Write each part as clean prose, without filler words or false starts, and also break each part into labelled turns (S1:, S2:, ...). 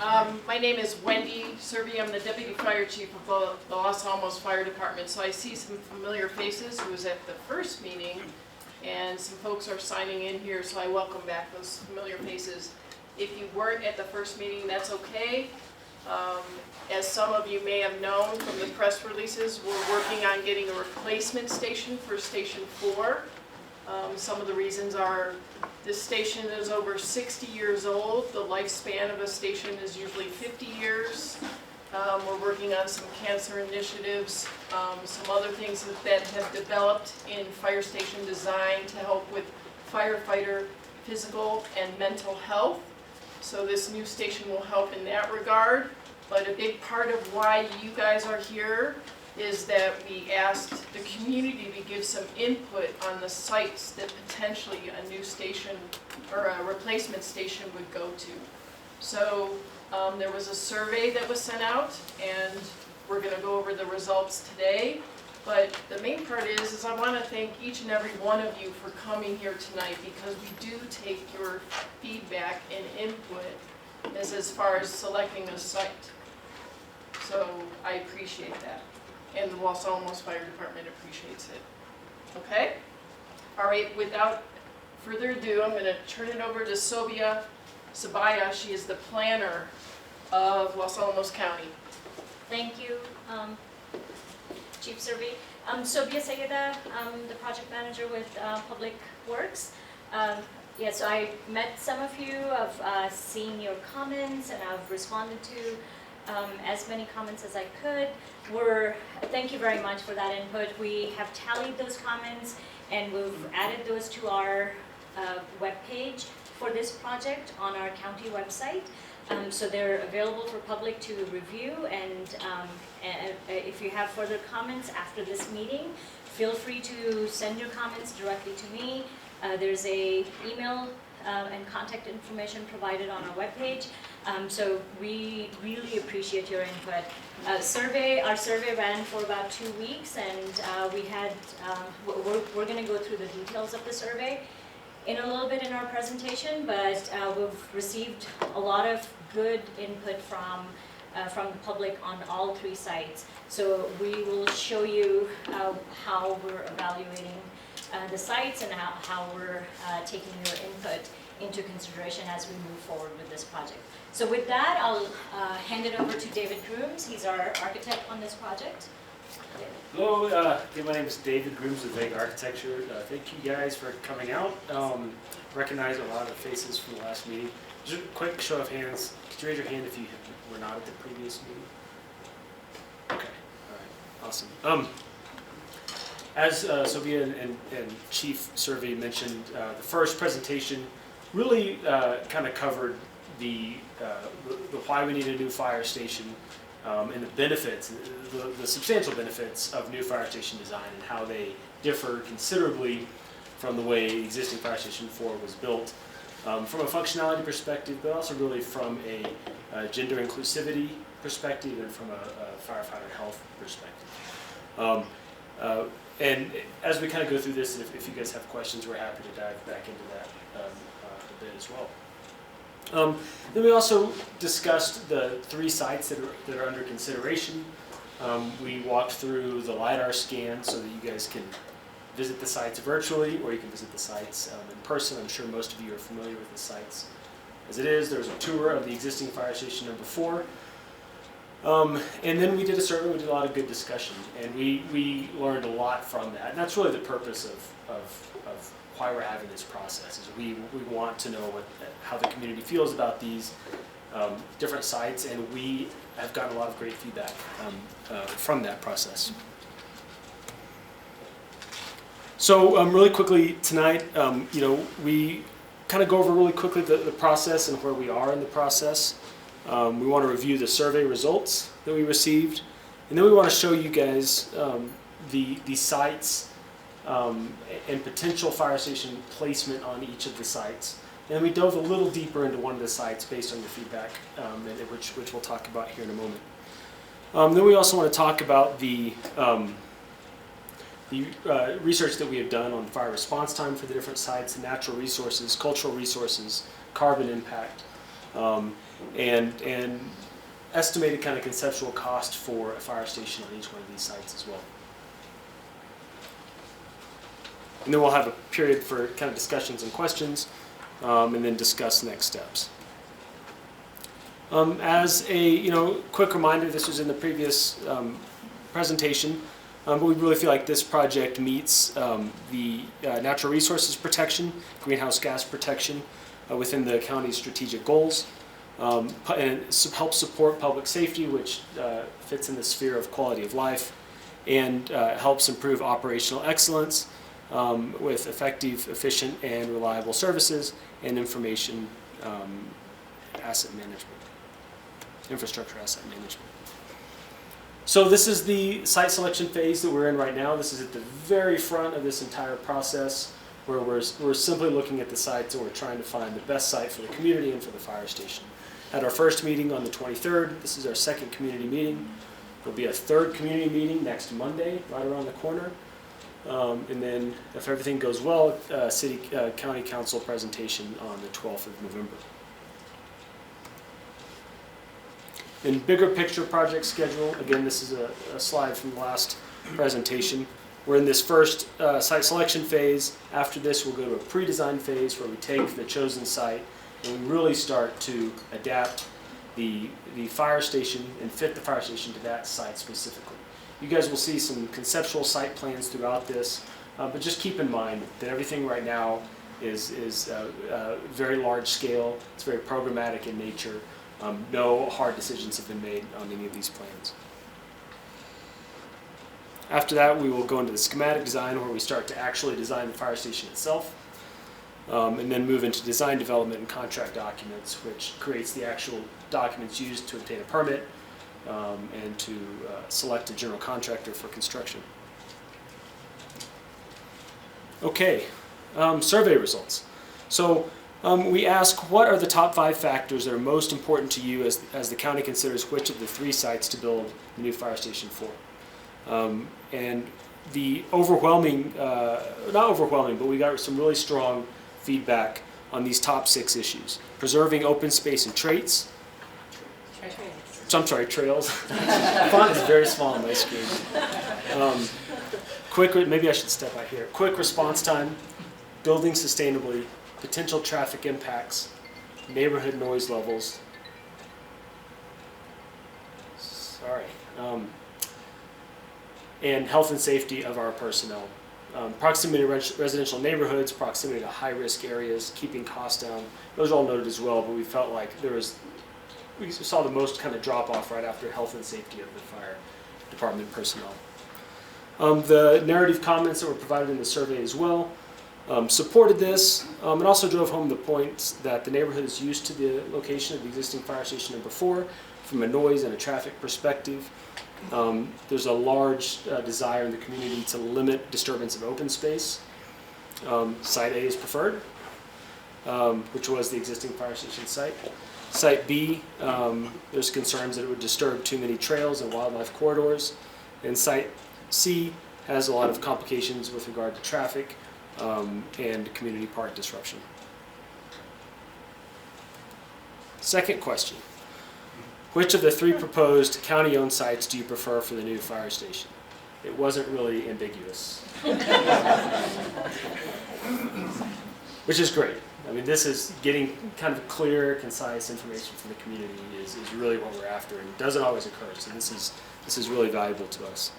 S1: My name is Wendy Serby. I'm the Deputy Fire Chief of the Los Alamos Fire Department. So I see some familiar faces who was at the first meeting, and some folks are signing in here, so I welcome back those familiar faces. If you weren't at the first meeting, that's okay. As some of you may have known from the press releases, we're working on getting a replacement station for Station 4. Some of the reasons are this station is over 60 years old. The lifespan of a station is usually 50 years. We're working on some cancer initiatives, some other things that have developed in fire station design to help with firefighter physical and mental health. So this new station will help in that regard. But a big part of why you guys are here is that we asked the community to give some input on the sites that potentially a new station or a replacement station would go to. So there was a survey that was sent out, and we're going to go over the results today. But the main part is I want to thank each and every one of you for coming here tonight, because we do take your feedback and input as far as selecting a site. So I appreciate that. And the Los Alamos Fire Department appreciates it. Okay? All right, without further ado, I'm going to turn it over to Sobia Sabaya. She is the planner of Los Alamos County.
S2: Thank you, Chief Serby. I'm Sobia Sayeda. I'm the project manager with Public Works. Yes, I met some of you. I've seen your comments, and I've responded to as many comments as I could. Thank you very much for that input. We have tallied those comments, and we've added those to our webpage for this project on our county website. So they're available for public to review, and if you have further comments after this meeting, feel free to send your comments directly to me. There's a email and contact information provided on our webpage. So we really appreciate your input. Our survey ran for about 2 weeks, and we had, we're going to go through the details of the survey in a little bit in our presentation, but we've received a lot of good input from the public on all 3 sites. So we will show you how we're evaluating the sites and how we're taking your input into consideration as we move forward with this project. So with that, I'll hand it over to David Grooms. He's our architect on this project. David.
S3: Hello, my name is David Grooms with Vega Architecture. Thank you guys for coming out. Recognize a lot of faces from the last meeting. Just a quick show of hands. Could you raise your hand if you were not at the previous meeting? Okay, all right, awesome. As Sobia and Chief Serby mentioned, the first presentation really kind of covered the why we need a new fire station and the benefits, the substantial benefits of new fire station design and how they differ considerably from the way existing fire station 4 was built, from a functionality perspective, but also really from a gender inclusivity perspective and from a firefighter health perspective. And as we kind of go through this, if you guys have questions, we're happy to dive back into that a bit as well. Then we also discussed the 3 sites that are under consideration. We walked through the LiDAR scan so that you guys can visit the sites virtually, or you can visit the sites in person. I'm sure most of you are familiar with the sites as it is. There's a tour of the existing fire station number 4. And then we did a survey. We did a lot of good discussion, and we learned a lot from that. And that's really the purpose of why we're having this process. Is we want to know how the community feels about these different sites, and we have gotten a lot of great feedback from that process. So really quickly tonight, we kind of go over really quickly the process and where we are in the process. We want to review the survey results that we received, and then we want to show you guys the sites and potential fire station placement on each of the sites. And then we dove a little deeper into one of the sites based on your feedback, which we'll talk about here in a moment. Then we also want to talk about the research that we have done on fire response time for the different sites, natural resources, cultural resources, carbon impact. and estimated kind of conceptual cost for a fire station on each one of these sites as well. And then we'll have a period for kind of discussions and questions, and then discuss next steps. As a quick reminder, this was in the previous presentation, but we really feel like this project meets the natural resources protection, greenhouse gas protection within the county's strategic goals, and it helps support public safety, which fits in the sphere of quality of life, and helps improve operational excellence with effective, efficient, and reliable services and information asset management, infrastructure asset management. So this is the site selection phase that we're in right now. This is at the very front of this entire process, where we're simply looking at the sites and we're trying to find the best site for the community and for the fire station. At our first meeting on the 23rd, this is our second community meeting. There'll be a third community meeting next Monday, right around the corner. And then, if everything goes well, county council presentation on the 12th of November. In bigger picture project schedule, again, this is a slide from the last presentation. We're in this first site selection phase. After this, we'll go to a pre-design phase where we take the chosen site and we really start to adapt the fire station and fit the fire station to that site specifically. You guys will see some conceptual site plans throughout this, but just keep in mind that everything right now is very large scale. It's very programmatic in nature. No hard decisions have been made on any of these plans. After that, we will go into the schematic design, where we start to actually design the fire station itself, and then move into design development and contract documents, which creates the actual documents used to obtain a permit and to select a general contractor for construction. Okay, survey results. So we ask, what are the top 5 factors that are most important to you as the county considers which of the 3 sites to build the new fire station for? And the overwhelming, not overwhelming, but we got some really strong feedback on these top 6 issues. Preserving open space and trails. I'm sorry, trails. The font is very small on my screen. Maybe I should step out here. Quick response time, building sustainably, potential traffic impacts, neighborhood noise levels. And health and safety of our personnel. Proximity to residential neighborhoods, proximity to high-risk areas, keeping costs down. Those are all noted as well, but we felt like we saw the most kind of drop-off right after health and safety of the fire department personnel. The narrative comments that were provided in the survey as well supported this, and also drove home the point that the neighborhood is used to the location of the existing fire station number 4 from a noise and a traffic perspective. There's a large desire in the community to limit disturbance of open space. Site A is preferred, which was the existing fire station site. Site B, there's concerns that it would disturb too many trails and wildlife corridors. And Site C has a lot of complications with regard to traffic and community park disruption. Second question. Which of the 3 proposed county-owned sites do you prefer for the new fire station? It wasn't really ambiguous. Which is great. I mean, this is getting kind of clear, concise information from the community is really what we're after, and it doesn't always occur, so this is really valuable to us.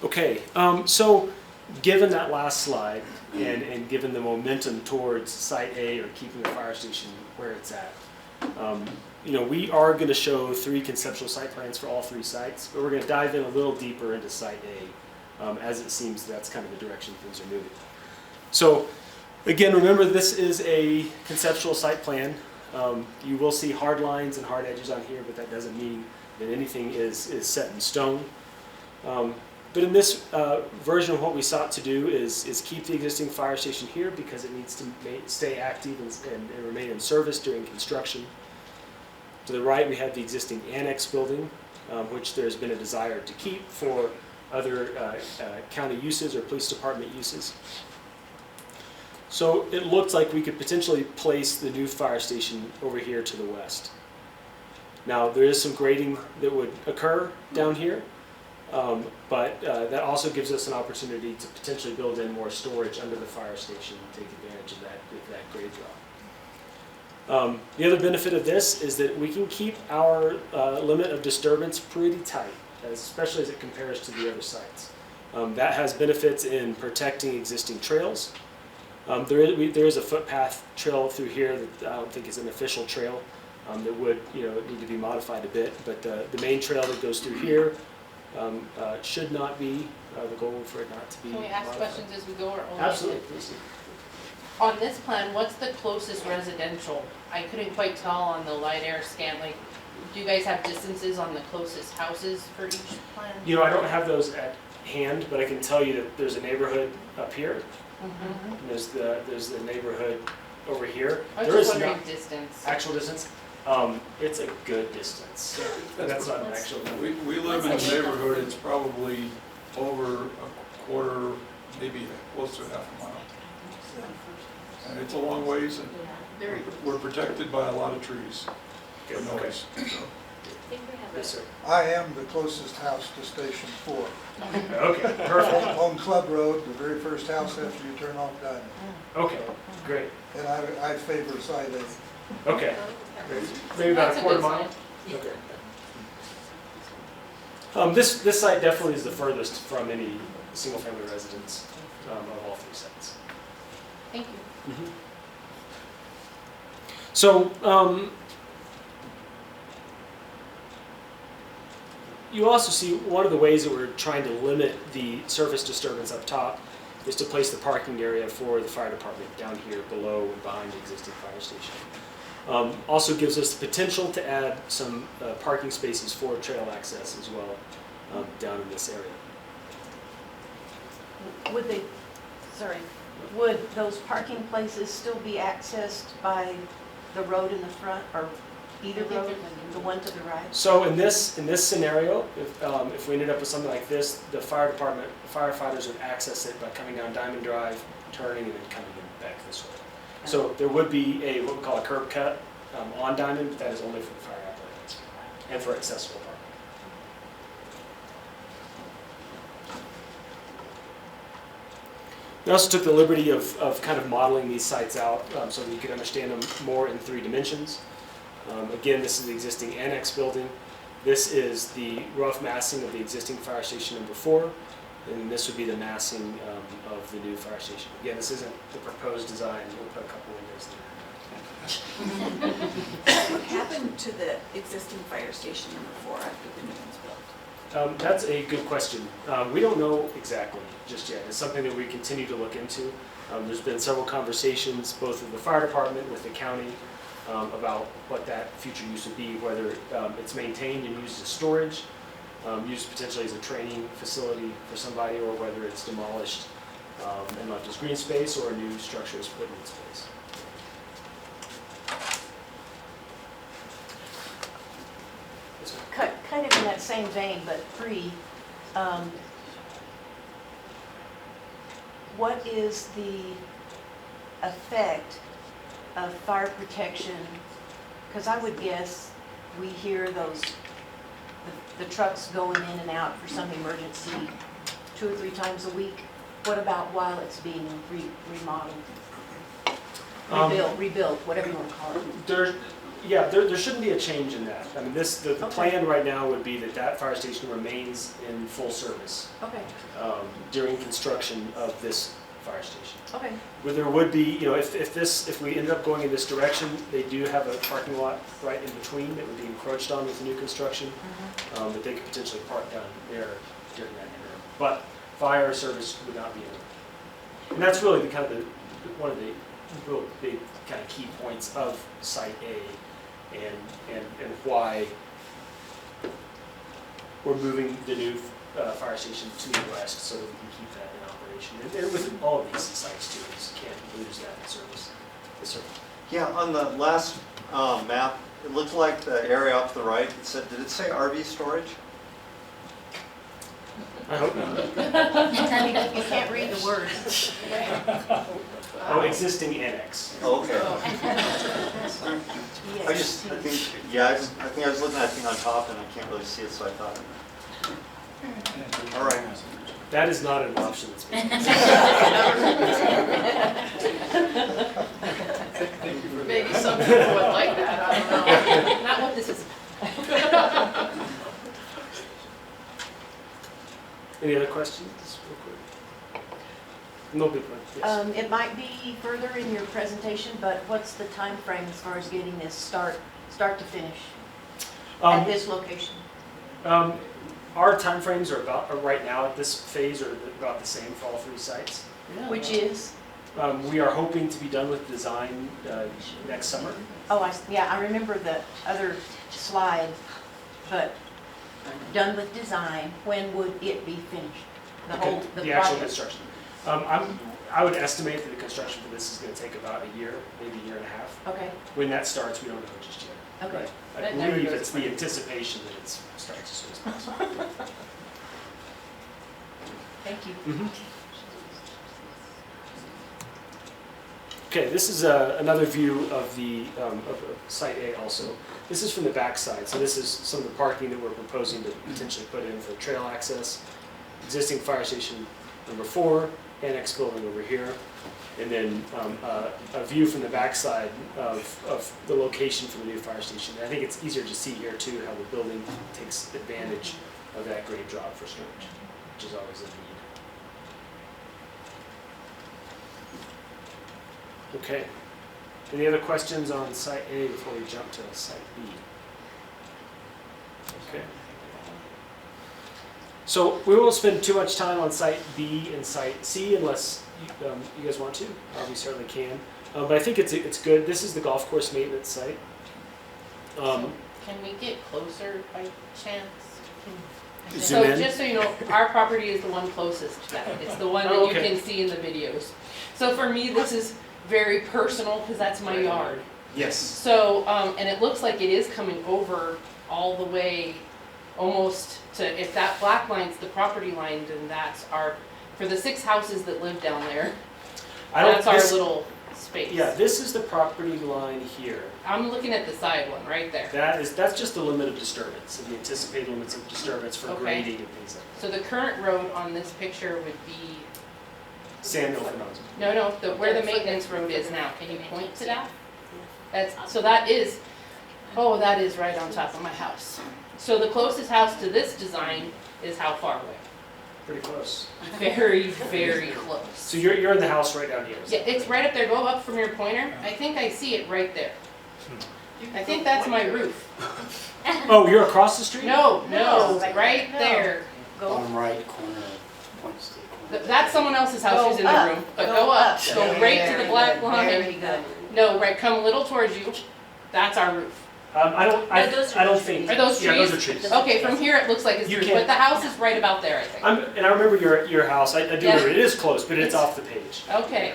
S3: Okay, so given that last slide, and given the momentum towards Site A, or keeping the fire station where it's at, we are going to show 3 conceptual site plans for all 3 sites, but we're going to dive in a little deeper into Site A, as it seems that's kind of the direction things are moving. So, again, remember this is a conceptual site plan. You will see hard lines and hard edges on here, but that doesn't mean that anything is set in stone. But in this version of what we sought to do is keep the existing fire station here because it needs to stay active and remain in service during construction. To the right, we have the existing annex building, which there's been a desire to keep for other county uses or police department uses. So it looked like we could potentially place the new fire station over here to the west. Now, there is some grading that would occur down here, but that also gives us an opportunity to potentially build in more storage under the fire station and take advantage of that grade drop. The other benefit of this is that we can keep our limit of disturbance pretty tight, especially as it compares to the other sites. That has benefits in protecting existing trails. There is a footpath trail through here that I don't think is an official trail. That would need to be modified a bit, but the main trail that goes through here should not be the goal for it not to be.
S4: Can we ask
S3: modified.
S4: questions as we go or only?
S3: Absolutely, please.
S4: On this plan, what's the closest residential? I couldn't quite tell on the light air scan, like, do you guys have distances on the closest houses for each plan?
S3: I don't have those at hand, but I can tell you that there's a neighborhood up here,
S4: Mhm.
S3: and there's the neighborhood over here.
S4: I was
S3: There
S4: just
S3: is
S4: wondering
S3: not
S4: distance.
S3: actual distance. It's a good distance. That's not an actual number.
S5: We live in a neighborhood, it's probably over a quarter, maybe close to half a mile. And it's a long ways, and
S1: Very
S5: we're protected by a lot of trees for
S3: Okay.
S5: noise.
S2: I think we have
S3: Yes, sir.
S6: I am the closest house to Station 4.
S3: Okay, perfect.
S6: On Club Road, the very first house after you turn off Diamond.
S3: Okay, great.
S6: And I favor side A.
S3: Okay. Maybe about
S4: That's
S3: a
S4: a
S3: quarter
S4: good
S3: mile?
S4: sign.
S3: Okay. This site definitely is the furthest from any single-family residence of all three sites.
S4: Thank you.
S3: So, you also see one of the ways that we're trying to limit the surface disturbance up top is to place the parking area for the fire department down here below and behind the existing fire station. Also gives us the potential to add some parking spaces for trail access as well down in this area.
S7: Would those parking places still be accessed by the road in the front, or either road, the one to the right?
S3: So in this scenario, if we ended up with something like this, the fire department, firefighters would access it by coming down Diamond Drive, turning, and then coming in back this way. So there would be what we call a curb cut on Diamond, but that is only for the fire apparatus and for accessible parking. We also took the liberty of kind of modeling these sites out so that you could understand them more in 3 dimensions. Again, this is the existing annex building. This is the rough massing of the existing fire station number 4, and this would be the massing of the new fire station. Again, this isn't the proposed design. We'll put a couple windows there.
S8: What happened to the existing fire station number 4 after the new one's built?
S3: That's a good question. We don't know exactly just yet. It's something that we continue to look into. There's been several conversations, both with the fire department, with the county, about what that future use would be, whether it's maintained and used as storage, used potentially as a training facility for somebody, or whether it's demolished and left as green space, or a new structure is put in space.
S7: Kind of in that same vein, but what is the effect of fire protection? Because I would guess we hear the trucks going in and out for some emergency 2 or 3 times a week. What about while it's being remodeled? Rebuilt, whatever you want to call it.
S3: There shouldn't be a change in that. I mean, the
S7: Okay.
S3: plan right now would be that fire station remains in full service
S7: Okay,
S3: during construction of this fire station.
S7: okay.
S3: Where there would be, if we ended up going in this direction, they do have a parking lot right in between that would be encroached on with the new construction, that they could potentially park down there during that interim. But fire service would not be in it. And that's really one of the real big kind of key points of Site A and why we're moving the new fire station to the west so that we can keep that in operation. And with all of these sites too, we just can't lose that service. Yes, sir.
S9: Yeah, on the last map, it looked like the area off to the right, did it say RV storage?
S3: I hope not.
S7: You can't read the words.
S3: Oh, existing annex.
S9: Oh, okay. I
S7: Yes.
S9: think I was looking at the thing on top and I can't really see it, so I thought. All right.
S3: That is not an option that's been.
S1: Maybe some people would like that, I don't know.
S4: Not what this is.
S3: Any other questions, real quick? No big one, yes.
S7: It might be further in your presentation, but what's the time frame as far as getting this start to finish at
S3: Um,
S7: this location?
S3: Our timeframes are right now at this phase are about the same for all three sites.
S7: Which is,
S3: We are hoping to be done with design next summer.
S7: yeah, I remember the other slide, but done with design, when would it be finished?
S3: The actual construction. I would estimate that the construction for this is going to take about a year, maybe a year and a half.
S7: Okay,
S3: When that starts, we don't know just yet.
S7: okay.
S3: I
S1: That never
S3: believe
S1: goes
S3: it's the anticipation that it starts as soon as possible.
S7: Thank you.
S3: Okay, this is another view of the of Site A also. This is from the back side, so this is some of the parking that we're proposing to potentially put in for trail access. Existing fire station number 4, annex building over here, and then a view from the back side of the location for the new fire station. I think it's easier to see here too how the building takes advantage of that grade drop for storage, which is always a need. Okay. Any other questions on Site A before we jump to Site B? Okay. So we won't spend too much time on Site B and Site C unless you guys want to. We certainly can. But I think it's good. This is the golf course maintenance site.
S4: Can we get closer by chance?
S3: Zoom
S4: So
S3: in.
S4: just so you know, our property is the one closest to that. It's the one that
S3: Oh,
S4: you
S3: okay.
S4: can see in the videos. So for me, this is very personal because that's my yard.
S3: Yes.
S4: So, and it looks like it is coming over all the way almost to, if that black line's the property line, then that's our, for the 6 houses that live down there, that's our little space.
S3: Yeah, this is the property line here.
S4: I'm looking at the side one, right there.
S3: That's just the limit of disturbance, the anticipated limits of disturbance for
S4: Okay.
S3: grading and things like that.
S4: So the current road on this picture would be,
S3: San Fernando.
S4: no, where the maintenance road is now. Can you point to that? So that is, oh, that is right on top of my house. So the closest house to this design is how far away?
S3: Pretty close.
S4: Very, very close.
S3: So you're in the house right down here.
S4: Yeah, it's right up there. Go up from your pointer. I think I see it right there. I think that's my roof.
S3: Oh, you're across the street?
S4: No,
S7: No,
S4: right
S7: no.
S4: there.
S7: Go,
S10: Bottom right corner of Point State.
S4: That's someone else's house who's in the room. But go up. Go right to the black
S7: very
S4: line.
S7: good.
S4: No, right, come a little towards you. That's our roof.
S3: I don't think.
S4: Are those
S3: Yeah, those are
S4: trees?
S3: trees.
S4: Okay, from here it looks like it's
S3: You
S4: roof,
S3: can't-
S4: but the house is right about there, I think.
S3: And I remember your house. I do
S4: Yeah.
S3: remember. It is close, but it's
S4: It's-
S3: off the page.
S4: Okay.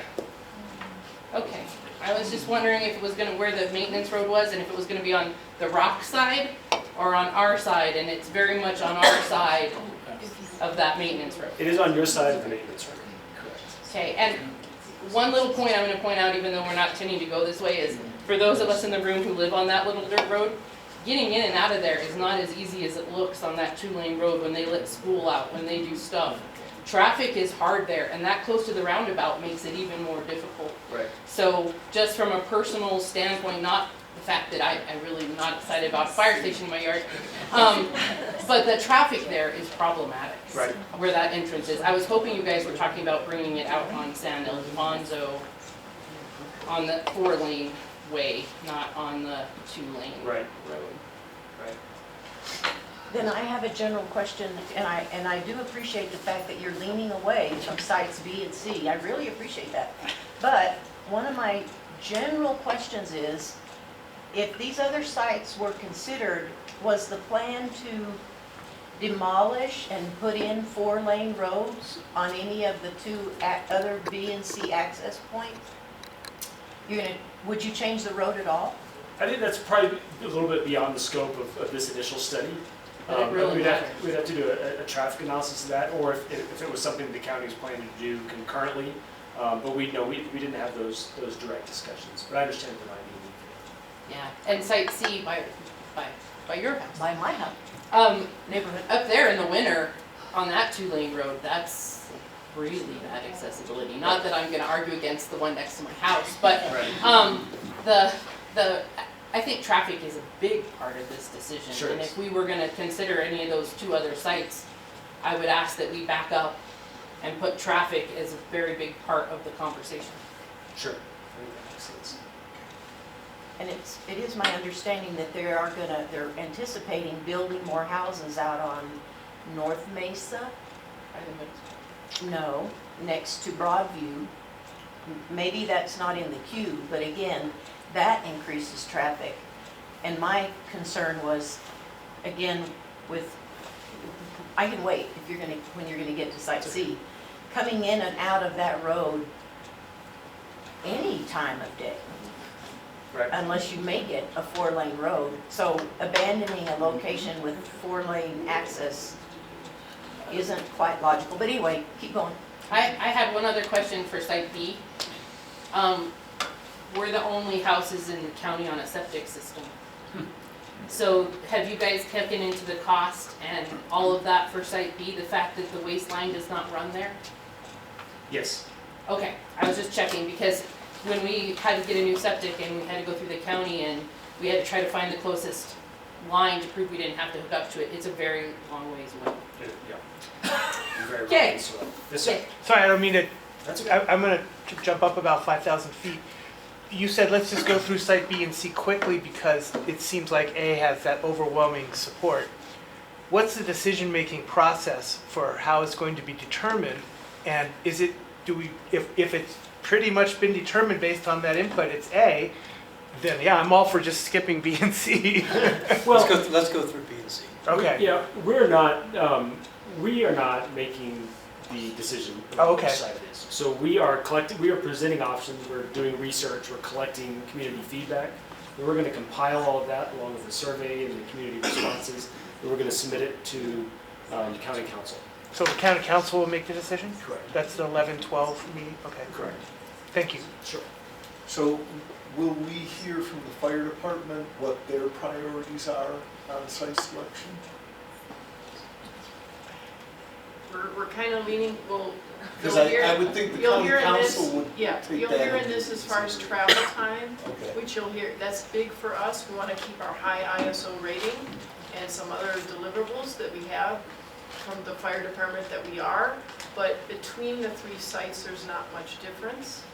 S4: Okay. I was just wondering if it was gonna, where the maintenance road was, and if it was gonna be on the rock side or on our side, and it's very much on our side of that maintenance road.
S3: It is on your side of the maintenance record. Correct.
S4: Okay, and one little point I'm gonna point out, even though we're not intending to go this way, is for those of us in the room who live on that little dirt road, getting in and out of there is not as easy as it looks on that 2-lane road when they let school out, when they do stuff. Traffic is hard there, and that close to the roundabout makes it even more difficult.
S3: Right.
S4: So just from a personal standpoint, not the fact that I really am not excited about a fire station in my yard, but the traffic there is problematic.
S3: Right.
S4: Where that entrance is. I was hoping you guys were talking about bringing it out on San Alfonso on the 4-lane way, not on the 2-lane
S3: Right.
S4: road.
S7: Then I have a general question, and I do appreciate the fact that you're leaning away from sites B and C. I really appreciate that. But one of my general questions is, if these other sites were considered, was the plan to demolish and put in 4-lane roads on any of the 2 other B and C access points? Would you change the road at all?
S3: I think that's probably a little bit beyond the scope of this initial study.
S4: But it really
S3: we'd have
S4: matters.
S3: to do a traffic analysis of that, or if it was something the county was planning to do concurrently, But we didn't have those direct discussions, but I understand there might be.
S4: Yeah, and Site C by your house.
S7: By my house, neighborhood.
S4: Up there in the winter, on that 2-lane road, that's really bad accessibility. Not that I'm gonna argue against the one next to my house, but, I think traffic is a big part of this decision.
S3: Sure
S4: And
S3: is.
S4: if we were gonna consider any of those 2 other sites, I would ask that we back up and put traffic as a very big part of the conversation.
S3: Sure, I think that makes sense.
S7: And it is my understanding that they're anticipating building more houses out on North Mesa. No, next to Broadview. Maybe that's not in the queue, but again, that increases traffic. And my concern was, again, I can wait when you're gonna get to Site C. Coming in and out of that road any time of day,
S3: Right.
S7: unless you make it a 4-lane road. So abandoning a location with 4-lane access isn't quite logical. But anyway, keep going.
S4: I had one other question for Site B. We're the only houses in the county on a septic system. So have you guys taken into the cost and all of that for Site B, the fact that the waste line does not run there?
S3: Yes.
S4: Okay, I was just checking because when we had to get a new septic and we had to go through the county and we had to try to find the closest line to prove we didn't have to hook up to it, it's a very long ways away.
S3: Yeah. You're very
S4: Okay.
S3: right. So, yes, sir.
S11: Sorry, I don't mean to,
S3: That's okay.
S11: I'm gonna jump up about 5,000 feet. You said let's just go through Site B and C quickly because it seems like A has that overwhelming support. What's the decision-making process for how it's going to be determined? And if it's pretty much been determined based on that input, it's A, then yeah, I'm all for just skipping B and C.
S3: Well,
S10: Let's go through B and C.
S11: Okay.
S3: Yeah, we are not making the decision of
S11: Oh, okay.
S3: which side it is. So we are presenting options, we're doing research, we're collecting community feedback. And we're gonna compile all of that along with the survey and the community responses, and we're gonna submit it to county council.
S11: So the county council will make the decision?
S3: Correct.
S11: That's the 11-12 meeting? Okay.
S3: Correct.
S11: Thank you.
S3: Sure.
S12: So will we hear from the fire department what their priorities are on site selection?
S1: We're kind of leaning,
S12: Because
S1: you'll hear.
S12: I would think the
S1: You'll
S12: county
S1: hear in this,
S12: council would
S1: yeah,
S12: take
S1: you'll
S12: that
S1: hear in
S12: into
S1: this as far as travel time,
S12: Okay.
S1: which you'll hear, that's big for us. We want to keep our high ISO rating and some other deliverables that we have from the fire department that we are. But between the 3 sites, there's not much difference.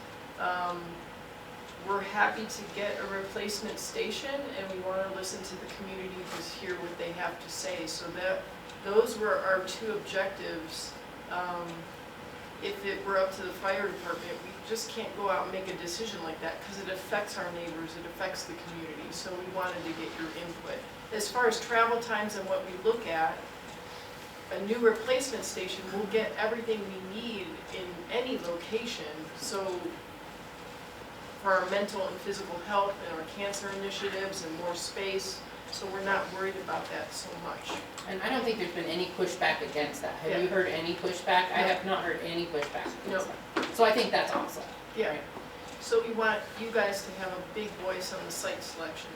S1: We're happy to get a replacement station and we want to listen to the community to hear what they have to say. So those were our 2 objectives. If it were up to the fire department, we just can't go out and make a decision like that because it affects our neighbors, it affects the community. So we wanted to get your input. As far as travel times and what we look at, a new replacement station will get everything we need in any location. So for our mental and physical health and our cancer initiatives and more space, so we're not worried about that so much.
S4: And I don't think there's been any pushback against that. Have
S1: Yeah.
S4: you heard any pushback? I
S1: No.
S4: have not heard any pushback
S1: No.
S4: against that. So I think that's awesome.
S1: Yeah.
S4: Right.
S1: So we want you guys to have a big voice on the site selection.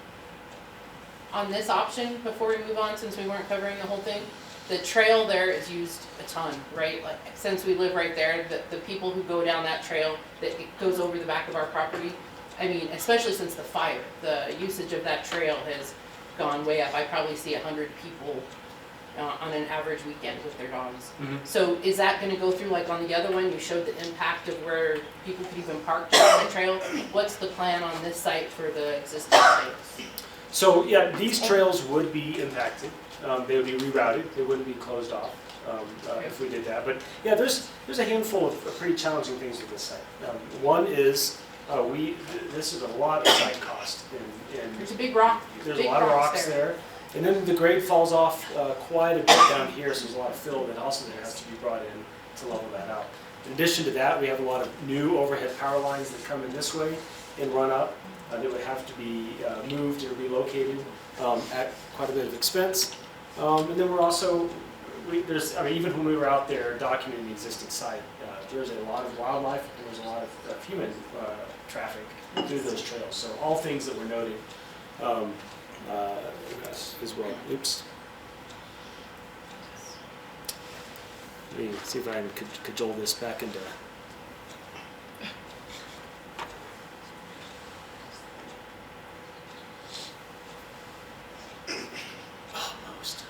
S4: On this option, before we move on, since we weren't covering the whole thing, the trail there is used a ton, right? Like, since we live right there, the people who go down that trail that it goes over the back of our property, I mean, especially since the fire, the usage of that trail has gone way up. I probably see 100 people on an average weekend with their dogs.
S3: Mhm.
S4: So is that gonna go through, like on the other one, you showed the impact of where people could even park on the trail? What's the plan on this site for the existing trails?
S3: So, yeah, these trails would be impacted. They would be rerouted, they wouldn't be closed off if we did that. But yeah, there's a handful of pretty challenging things with this site. One is, this is a lot of site cost. And
S4: There's a big rock,
S3: there's
S4: big
S3: a lot of
S4: rocks
S3: rocks there. And then the grade falls off quite a bit down here, so there's a lot of fill that also has to be brought in to level that out. In addition to that, we have a lot of new overhead power lines that come in this way and run up that would have to be moved and relocated at quite a bit of expense. And then we're also, even when we were out there documenting the existing site, there's a lot of wildlife, and there's a lot of human traffic through those trails. So all things that were noted as well. Oops. Let me see if I can cajole this back into. Almost.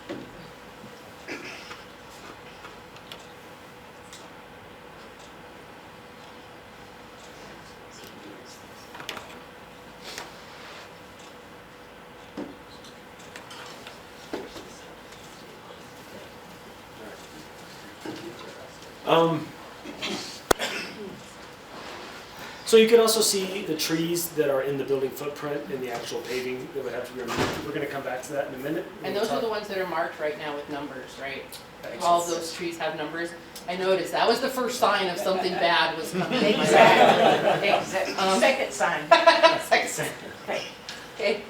S3: So you can also see the trees that are in the building footprint in the actual paving that would have to be removed. We're going to come back to that in a minute.
S4: And those are the ones that are marked right now with numbers, right? All of those trees have numbers. I noticed that was the first sign of something bad was coming.
S7: Exactly. Second sign.
S4: Second. Okay.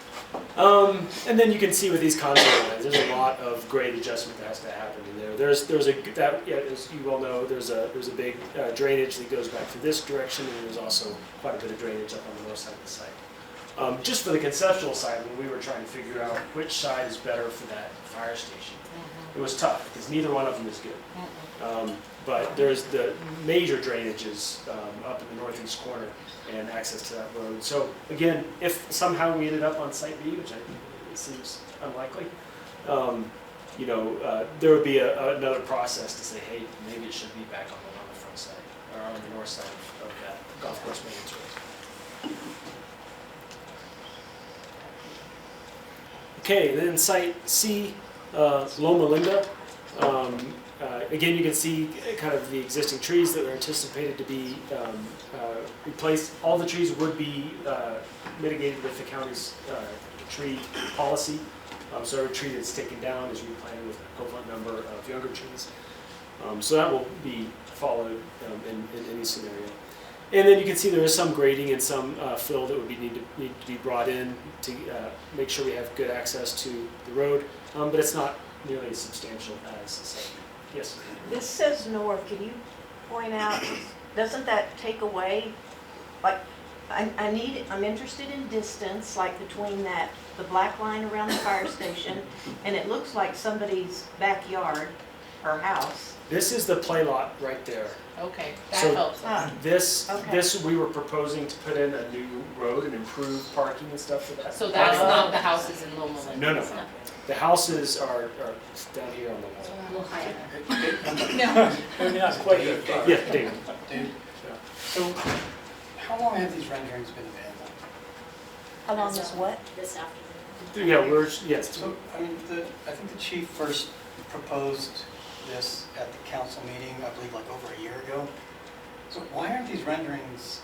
S3: And then you can see with these contour lines, there's a lot of grade adjustment that has to happen in there. There's as you all know, there's a big drainage that goes back to this direction, and there's also quite a bit of drainage up on the north side of the site. Just for the conceptual side, when we were trying to figure out which side is better for that fire station, it was tough because neither one of them is good. But there's the major drainages up in the northeast corner and access to that road. So again, if somehow we ended up on Site B, which I think it seems unlikely, there would be another process to say, hey, maybe it should be back on the front side or on the north side of that golf course maintenance road. Okay, then Site C, Loma Linda. Again, you can see kind of the existing trees that are anticipated to be replaced. All the trees would be mitigated with the county's tree policy. So every tree that's taken down is replanted with an equivalent number of younger trees. So that will be followed in any scenario. And then you can see there is some grading and some fill that would need to be brought in to make sure we have good access to the road. But it's not nearly as substantial as the site. Yes?
S7: This says north, can you point out, doesn't that take away, like, I'm interested in distance, like between the black line around the fire station, and it looks like somebody's backyard or house.
S3: This is the play lot right there.
S4: Okay, that
S3: So-
S4: helps.
S3: This we were proposing to put in a new road and improve parking and stuff for that.
S4: So that's not the houses in Loma Linda?
S3: No. The houses are down here on the wall.
S4: A little higher.
S10: Maybe not quite yet.
S3: Yeah, David.
S10: Dude, so how long have these renderings been available?
S7: How long is what?
S2: This afternoon.
S3: Yeah, yes.
S10: So, I mean, I think the chief first proposed this at the council meeting, I believe like over a year ago. So why aren't these renderings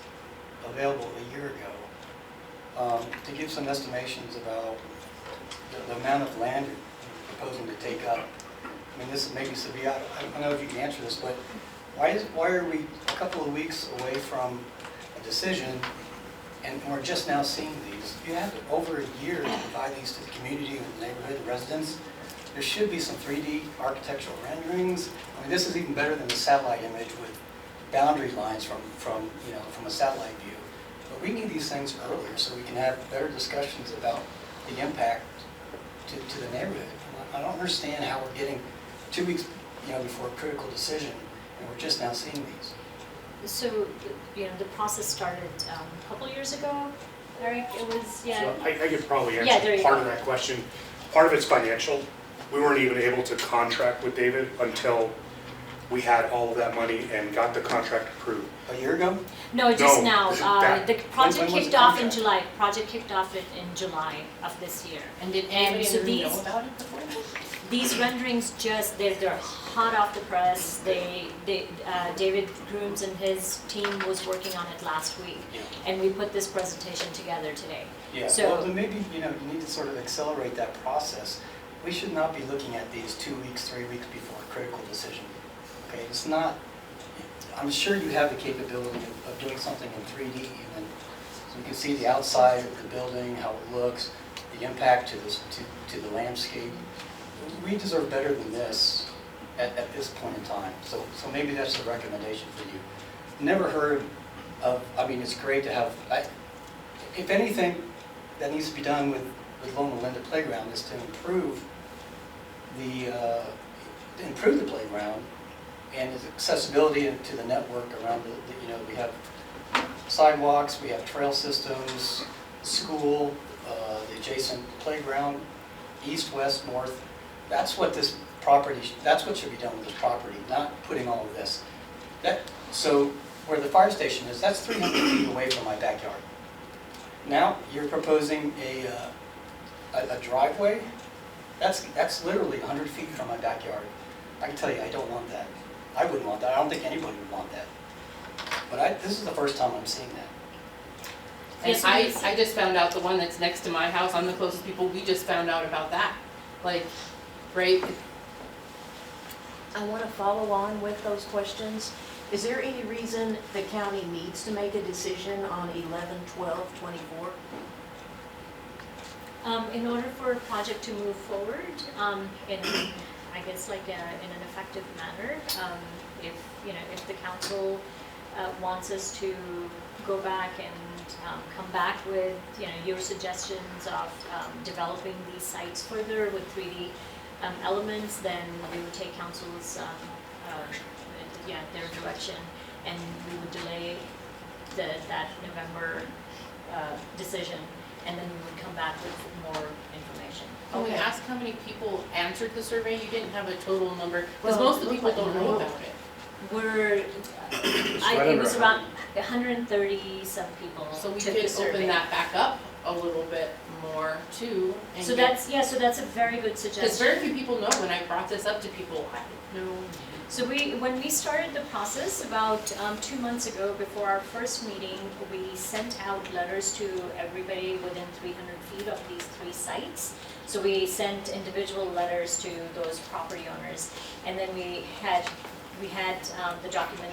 S10: available a year ago? To give some estimations about the amount of land you're proposing to take up. I mean, this may be severe, I don't know if you can answer this, but why are we a couple of weeks away from a decision and we're just now seeing these? You have over a year to provide these to the community and the neighborhood, the residents. There should be some 3D architectural renderings. I mean, this is even better than the satellite image with boundary lines from a satellite view. But we need these things earlier so we can have better discussions about the impact to the neighborhood. I don't understand how we're getting 2 weeks, before a critical decision, and we're just now seeing these.
S2: So, the process started a couple years ago, Eric. It was,
S13: So I could probably
S2: Yeah, there
S13: answer
S2: you
S13: part
S2: go.
S13: of that question. Part of it's financial. We weren't even able to contract with David until we had all of that money and got the contract approved.
S10: A year ago?
S2: No, just
S13: No,
S2: now.
S13: that-
S2: The project
S10: when was
S2: kicked
S10: the
S2: off in
S10: contract?
S2: July. Project kicked off in July of this year.
S4: And did
S2: And
S4: anybody
S2: so
S4: in the room
S2: these-
S4: know about it before?
S2: These renderings they're hot off the press. David Grooms and his team was working on it last week.
S10: Yeah.
S2: And we put this presentation together today.
S10: Yeah,
S2: So-
S10: well, then maybe, you need to sort of accelerate that process. We should not be looking at these 2 weeks, 3 weeks before a critical decision. Okay, it's not, I'm sure you have the capability of doing something in 3D even. So you can see the outside of the building, how it looks, the impact to the landscape. We deserve better than this. at this point in time. So maybe that's the recommendation for you. Never heard of, I mean, it's great to have, if anything that needs to be done with Loma Linda Playground is to improve the playground and its accessibility to the network around we have sidewalks, we have trail systems, school, the adjacent playground, east, west, north. That's what this property, that's what should be done with this property, not putting all of this. So where the fire station is, that's 300 feet away from my backyard. Now, you're proposing a driveway, that's literally 100 feet from my backyard. I can tell you, I don't want that. I wouldn't want that. I don't think anybody would want that. But this is the first time I'm seeing that.
S4: And
S2: Yes,
S4: I just found out the one that's next to my house, I'm the closest people, we just found out about that. Like, right,
S7: I want to follow on with those questions. Is there any reason the county needs to make a decision on 11/12/24?
S2: In order for a project to move forward, in, I guess like in an effective manner, if the council wants us to go back and come back with, your suggestions of developing these sites further with 3D elements, then we would take council's, their direction, and we would delay that November decision, and then we would come back with more information.
S4: can we ask how many people answered the survey? You didn't have a total number, because
S2: Well,
S4: most of the people don't know about it.
S2: It was around 130 some people
S4: So we
S2: took
S4: could
S2: the survey.
S4: open that back up a little bit more too. And
S2: So
S4: get-
S2: that's a very good
S4: Because
S2: suggestion.
S4: very few people know, when I brought this up to people, I don't know.
S2: So when we started the process about 2 months ago, before our first meeting, we sent out letters to everybody within 300 feet of these 3 sites. So we sent individual letters to those property owners, and then we had the document,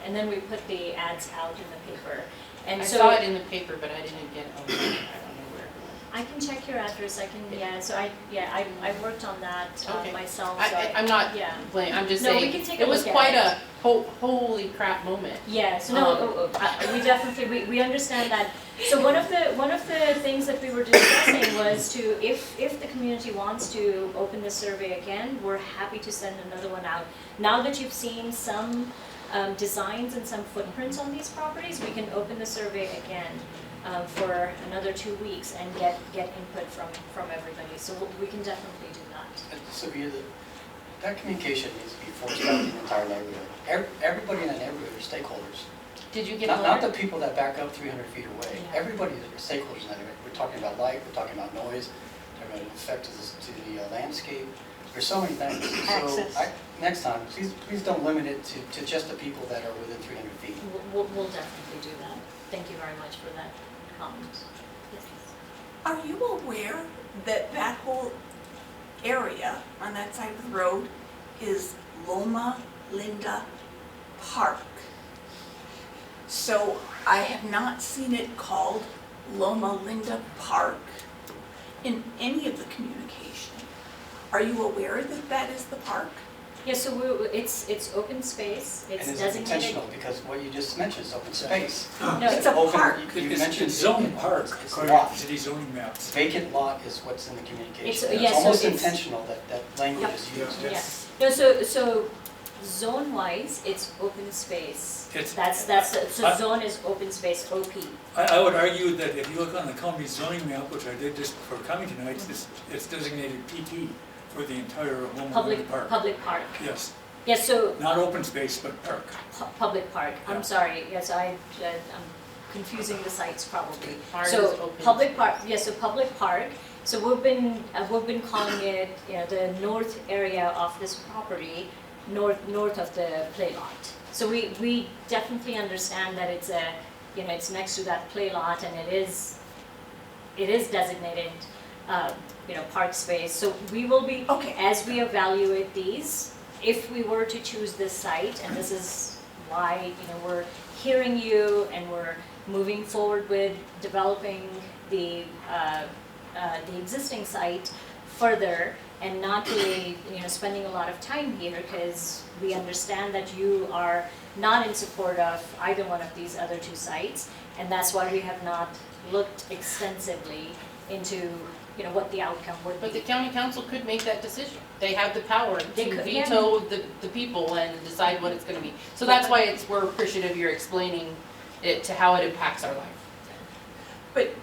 S2: and then we put the ads out in the paper. And
S4: I
S2: so
S4: saw it in the paper, but I didn't get it. I don't know where it
S2: I can check your address. I worked on that
S4: Okay.
S2: myself.
S4: was.
S2: So
S4: I'm not
S2: yeah.
S4: blaming, I'm just
S2: No, we
S4: saying,
S2: can take a
S4: it was
S2: look at
S4: quite
S2: it.
S4: a holy crap moment.
S2: Yeah, so no, we definitely, we understand that. So one of the things that we were discussing was if the community wants to open the survey again, we're happy to send another one out. Now that you've seen some designs and some footprints on these properties, we can open the survey again for another 2 weeks and get input from everybody. So we can definitely do that.
S10: So that communication needs to be forced out in the entire neighborhood. Everybody in the neighborhood are stakeholders.
S4: Did you get a
S10: Not the
S4: letter?
S10: people that back up 300 feet away.
S2: Yeah.
S10: Everybody is stakeholders in that area. We're talking about light, we're talking about noise, we're talking about effect to the landscape. There's so many things.
S7: Access.
S10: So next time, please don't limit it to just the people that are within 300 feet.
S2: We'll definitely do that. Thank you very much for that comment. Yes.
S8: Are you aware that that whole area on that side of the road is Loma Linda Park? So I have not seen it called Loma Linda Park in any of the communication. Are you aware that that is the park?
S2: Yeah, so it's open space, it's
S10: And it's
S2: designated.
S10: intentional, because what you just mentioned is open space.
S2: No,
S8: It's a
S10: Open-
S8: park.
S10: you
S5: It's
S10: mentioned
S5: zone park,
S10: It's
S5: according
S10: lot.
S5: to city zoning maps.
S10: Vacant lot is what's in the communication.
S2: It's- yeah,
S10: It's
S2: so
S10: almost
S2: it's-
S10: intentional that language
S2: Yep.
S10: is used.
S2: Yeah, no, so zone-wise, it's open space.
S5: It's-
S2: So zone is open space, OP.
S5: I would argue that if you look on the county zoning map, which I did just before coming tonight, it's designated PP for the entire Loma Linda Park.
S2: Public park.
S5: Yes,
S2: Yeah, so
S5: not open space, but park.
S2: public park,
S5: Yeah.
S2: I'm sorry, yes, I'm confusing the sites probably.
S4: Ours is
S2: So
S4: open
S2: public park, yes, so public park, so we've been calling it, the north area of this property, north of the play lot. So we definitely understand that it's it's next to that play lot, and it is designated, park space. So we will be,
S8: Okay.
S2: as we evaluate these, if we were to choose this site, and this is why, we're hearing you and we're moving forward with developing the existing site further, and not really, spending a lot of time here, because we understand that you are not in support of either one of these other two sites, and that's why we have not looked extensively into, what the outcome would be.
S4: But the county council could make that decision. They have the power
S2: They
S4: to
S2: could,
S4: veto the people and decide what it's gonna be. So that's why we're appreciative you're explaining it to how it impacts our life.
S8: But,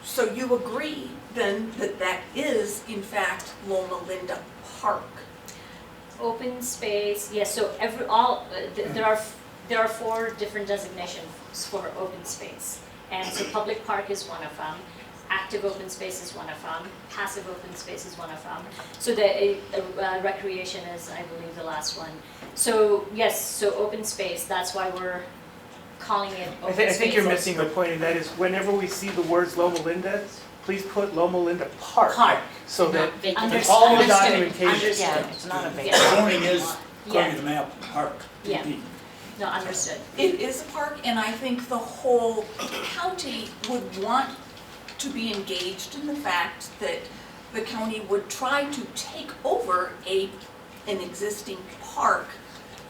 S8: so you agree then that that is in fact Loma Linda Park?
S2: Open space, yes, so there are 4 different designations for open space. And so public park is one of them, active open space is one of them, passive open space is one of them. So the recreation is, I believe, the last one. So yes, so open space, that's why we're calling it open space.
S11: I think you're missing the point, and that is whenever we see the words Loma Linda, please put Loma Linda Park.
S2: Park.
S11: So that
S2: Understood.
S11: all the
S2: Understood.
S11: documentation.
S2: Understood.
S7: Yeah, it's not a big.
S2: Yeah.
S14: Zoning is, according
S2: Yeah.
S14: to the map, park.
S2: Yeah. No, understood.
S8: It is a park, and I think the whole county would want to be engaged in the fact that the county would try to take over an existing park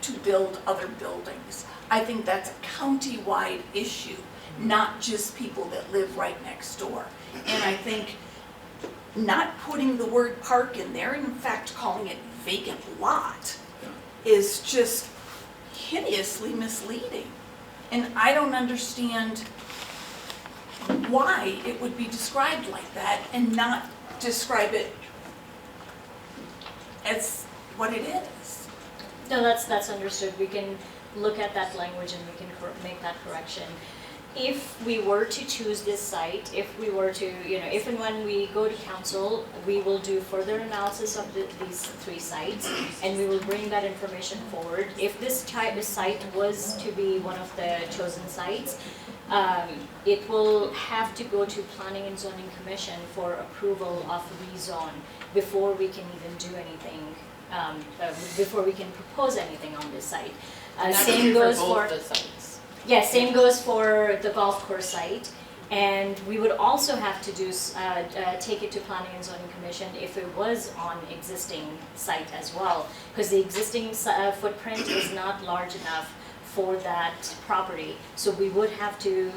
S8: to build other buildings. I think that's a county-wide issue, not just people that live right next door. And I think not putting the word park in there, and in fact calling it vacant lot, is just hideously misleading. And I don't understand why it would be described like that and not describe it as what it is.
S2: No, that's understood. We can look at that language and we can make that correction. If we were to choose this site, if we were to, if and when we go to council, we will do further analysis of these 3 sites, and we will bring that information forward. If this site was to be one of the chosen sites, it will have to go to Planning and Zoning Commission for approval of rezone before we can even do anything, before we can propose anything on this site.
S4: And that's
S2: Same
S4: true
S2: goes
S4: for
S2: for
S4: both the sites.
S2: yeah, same goes for the golf course site. And we would also have to do take it to Planning and Zoning Commission if it was on existing site as well, because the existing footprint is not large enough for that property. So we would have to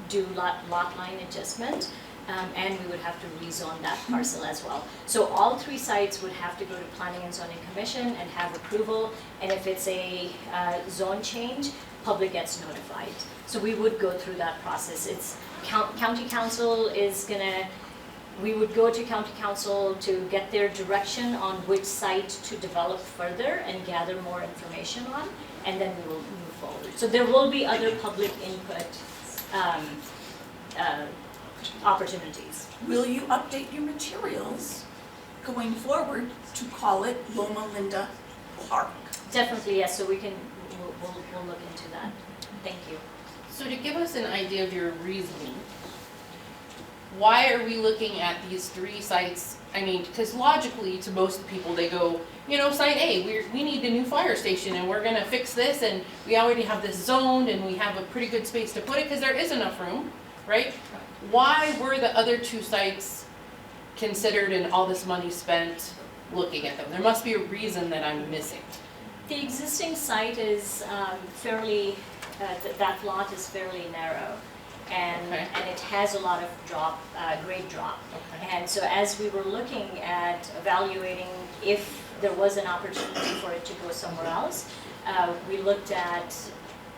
S2: do lot line adjustment, and we would have to rezone that parcel as well. So all 3 sites would have to go to Planning and Zoning Commission and have approval, and if it's a zone change, public gets notified. So we would go through that process. It's county council is gonna, we would go to county council to get their direction on which site to develop further and gather more information on, and then we will move forward. So there will be other public input opportunities.
S8: Will you update your materials going forward to call it Loma Linda Park?
S2: Definitely, yes, so we'll look into that. Thank you.
S4: So to give us an idea of your reasoning, why are we looking at these 3 sites? I mean, because logically to most people they go, site A, we need a new fire station and we're gonna fix this and we already have this zoned and we have a pretty good space to put it because there is enough room, right? Why were the other 2 sites considered and all this money spent looking at them? There must be a reason that I'm missing.
S2: The existing site is fairly, that lot is fairly narrow, and it has a lot of grade drop.
S4: Okay.
S2: And so as we were looking at evaluating if there was an opportunity for it to go somewhere else, we looked at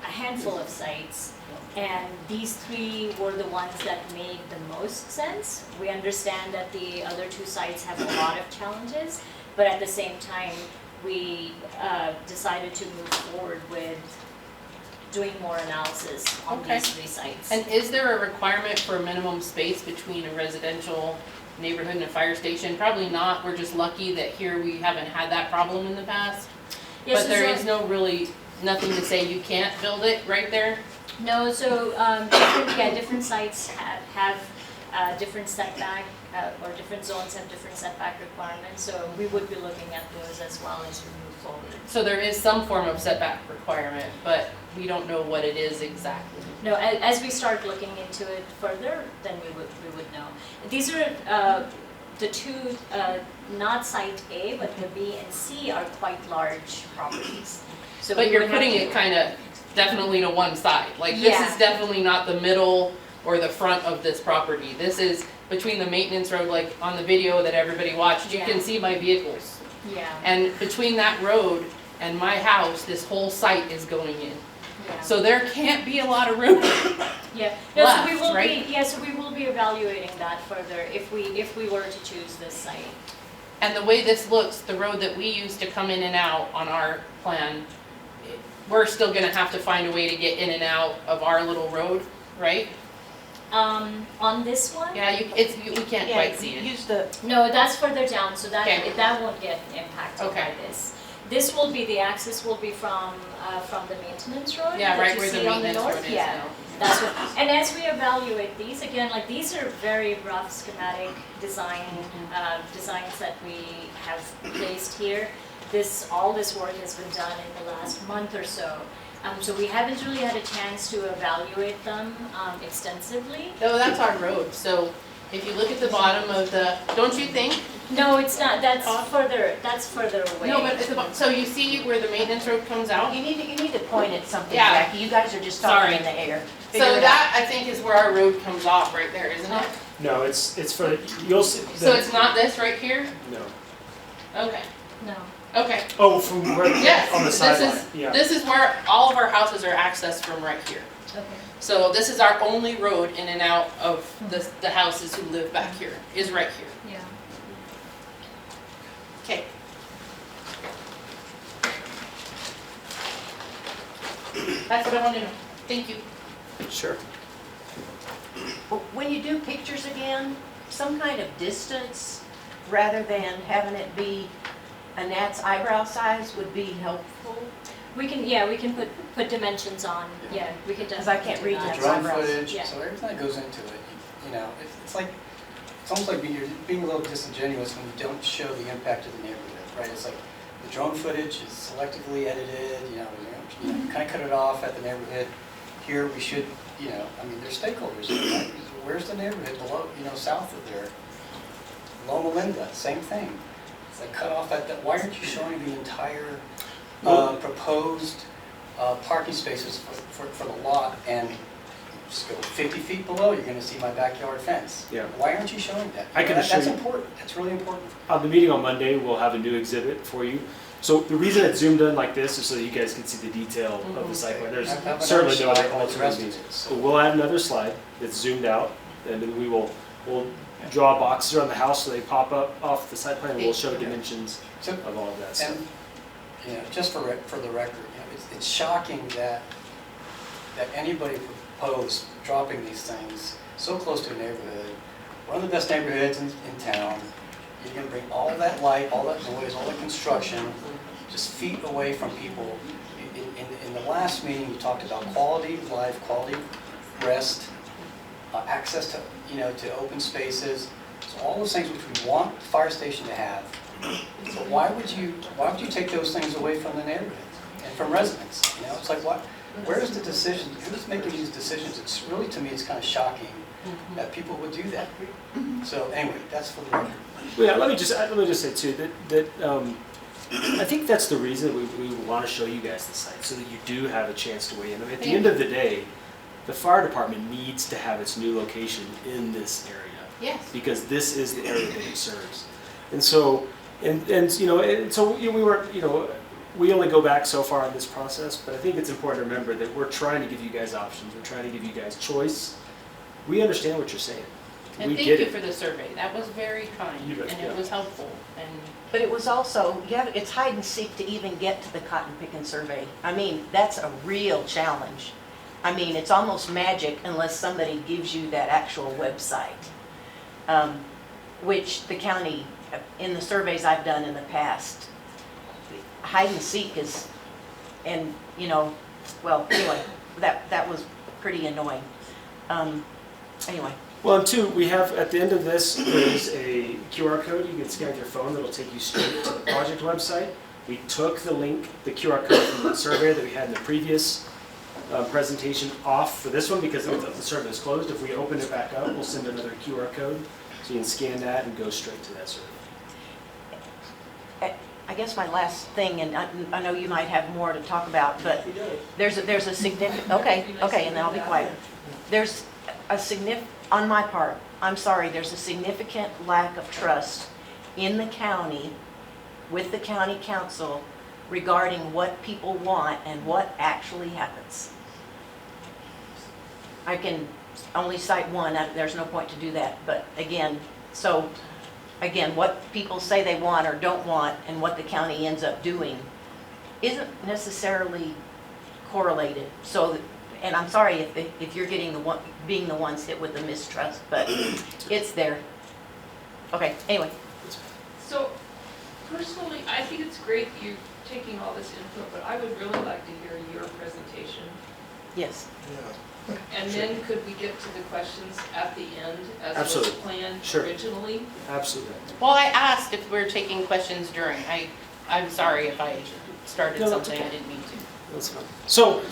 S2: a handful of sites, and these 3 were the ones that made the most sense. We understand that the other 2 sites have a lot of challenges, but at the same time, we decided to move forward with doing more analysis on these 3 sites.
S4: And is there a requirement for a minimum space between a residential neighborhood and a fire station? Probably not. We're just lucky that here we haven't had that problem in the past.
S2: Yes,
S4: But there is nothing to say you can't build it right there?
S2: No, so different sites have different setback, or different zones have different setback requirements, so we would be looking at those as well as we move forward.
S4: So there is some form of setback requirement, but we don't know what it is exactly.
S2: No, as we start looking into it further, then we would know. These are the two, not site A, but the B and C are quite large properties. So
S4: But
S2: we
S4: you're
S2: would have
S4: putting
S2: to-
S4: it kind of definitely to one side. Like this
S2: Yeah.
S4: is definitely not the middle or the front of this property. This is between the maintenance road, like on the video that everybody watched, you
S2: Yeah.
S4: can see my vehicles.
S2: Yeah,
S4: And between that road and my house, this whole site is going in.
S2: yeah.
S4: So there can't be a lot of room.
S2: Yeah, no, so we
S4: left,
S2: will
S4: right?
S2: be, yeah, so we will be evaluating that further if we were to choose this site.
S4: And the way this looks, the road that we use to come in and out on our plan, we're still gonna have to find a way to get in and out of our little road, right?
S2: On this one?
S4: Yeah, we can't
S7: Yeah,
S4: quite see it.
S7: use the,
S2: No, that's further down, so that,
S4: Okay.
S2: that won't get impacted by
S4: Okay.
S2: this. This will be, the access will be from the maintenance road
S4: Yeah,
S2: that
S4: right
S2: you
S4: where the
S2: see on the
S4: maintenance
S2: north.
S4: road is
S2: Yeah,
S4: now.
S2: that's what, and as we evaluate these, again, like, these are very rough schematic design, designs that we have placed here. All this work has been done in the last month or so. So we haven't really had a chance to evaluate them extensively.
S4: No, that's our road, so if you look at the bottom of the, don't you think?
S2: No, it's not, that's further away.
S4: No, but at the so you see where the maintenance road comes out?
S7: you need to point at something,
S4: Yeah.
S7: Jackie. You guys are just talking
S4: Sorry.
S7: in the air. Figure
S4: So
S7: it out.
S4: that, I think, is where our road comes off right there, isn't it?
S3: No, it's for, you'll see.
S4: So it's not this right here?
S3: No.
S4: Okay,
S2: No.
S4: okay.
S3: Oh, from where,
S4: Yes,
S3: on the
S4: this
S3: sideline,
S4: is,
S3: yeah.
S4: this is where all of our houses are accessed from right here.
S2: Okay.
S4: So this is our only road in and out of the houses who live back here, is right here.
S2: Yeah.
S4: Okay. That's what I wanted to know. Thank you.
S3: Sure.
S7: When you do pictures again, some kind of distance rather than having it be a gnat's eyebrow size would be helpful.
S2: We can put dimensions on, yeah, we could definitely.
S7: 'Cause I can't
S2: do
S7: read
S2: that.
S7: that.
S10: Drone
S7: eyebrows.
S10: footage,
S2: Yeah.
S10: so everything that goes into it, you know, it's like, it's almost like you're being a little disingenuous when you don't show the impact of the neighborhood, right? It's like the drone footage is selectively edited, you kind of cut it off at the neighborhood. Here, we should, I mean, there's stakeholders, right? Where's the neighborhood below, south of there? Loma Linda, same thing. It's like cut off at that, why aren't you showing the entire proposed parking spaces for the lot, and just go 50 feet below, you're going to see my backyard fence.
S3: Yeah.
S10: Why aren't you showing that?
S3: I can
S10: That's
S3: assure you-
S10: important. That's really important.
S3: On the meeting on Monday, we'll have a new exhibit for you. So the reason it's zoomed in like this is so that you guys can see the detail of the site plan. There's
S10: Have another
S3: certainly no other
S10: slide with the rest of
S3: alternative.
S10: it.
S3: So we'll add another slide that's zoomed out, and then we'll draw boxes around the house so they pop up off the site plan, and we'll show dimensions
S10: So,
S3: of all of that stuff.
S10: and just for the record, it's shocking that anybody proposed dropping these things so close to a neighborhood, one of the best neighborhoods in town. You're going to bring all that light, all that noise, all that construction, just feet away from people. In the last meeting, you talked about quality of life, quality of rest, access to, to open spaces. So all those things which we want the fire station to have. So why would you take those things away from the neighborhood and from residents? It's like, where's the decision? Who's making these decisions? It's really, to me, it's kind of shocking that people would do that. So anyway, that's for the record.
S3: Well, yeah, let me just say too that I think that's the reason we want to show you guys the site, so that you do have a chance to weigh in. I mean, at the end of the day, the fire department needs to have its new location in this area.
S4: Yes.
S3: Because this is the area that it serves. And so, we only go back so far in this process, but I think it's important to remember that we're trying to give you guys options. We're trying to give you guys choice. We understand what you're saying.
S4: And
S3: We
S4: thank
S3: get
S4: you
S3: it.
S4: for the survey. That was very kind,
S3: You bet,
S4: and
S3: yeah.
S4: it was helpful, and
S7: But it was also, it's hide and seek to even get to the cotton picking survey. I mean, that's a real challenge. I mean, it's almost magic unless somebody gives you that actual website, which the county, in the surveys I've done in the past, hide and seek is, and, well, anyway, that was pretty annoying. Anyway.
S3: Well, and two, we have, at the end of this, there's a QR code you can scan with your phone that'll take you straight to the project website. We took the link, the QR code from the survey that we had in the previous presentation off for this one because the survey is closed. If we open it back up, we'll send another QR code. So you can scan that and go straight to that survey.
S7: I guess my last thing, and I know you might have more to talk about, but there's a significant, okay, and then I'll be quiet. There's a on my part, I'm sorry, there's a significant lack of trust in the county, with the county council, regarding what people want and what actually happens. I can only cite one, there's no point to do that, but again, what people say they want or don't want and what the county ends up doing isn't necessarily correlated. So, and I'm sorry if you're being the ones hit with the mistrust, but it's there. Okay, anyway.
S1: So personally, I think it's great you're taking all this input, but I would really like to hear your presentation.
S7: Yes.
S1: And then could we get to the questions at the end as was
S3: Absolutely.
S1: planned
S3: Sure.
S1: originally?
S3: Absolutely.
S4: Well, I asked if we were taking questions during. I'm sorry if I started
S3: No, that's
S4: something
S3: okay.
S4: I didn't mean to.
S3: That's fine. So,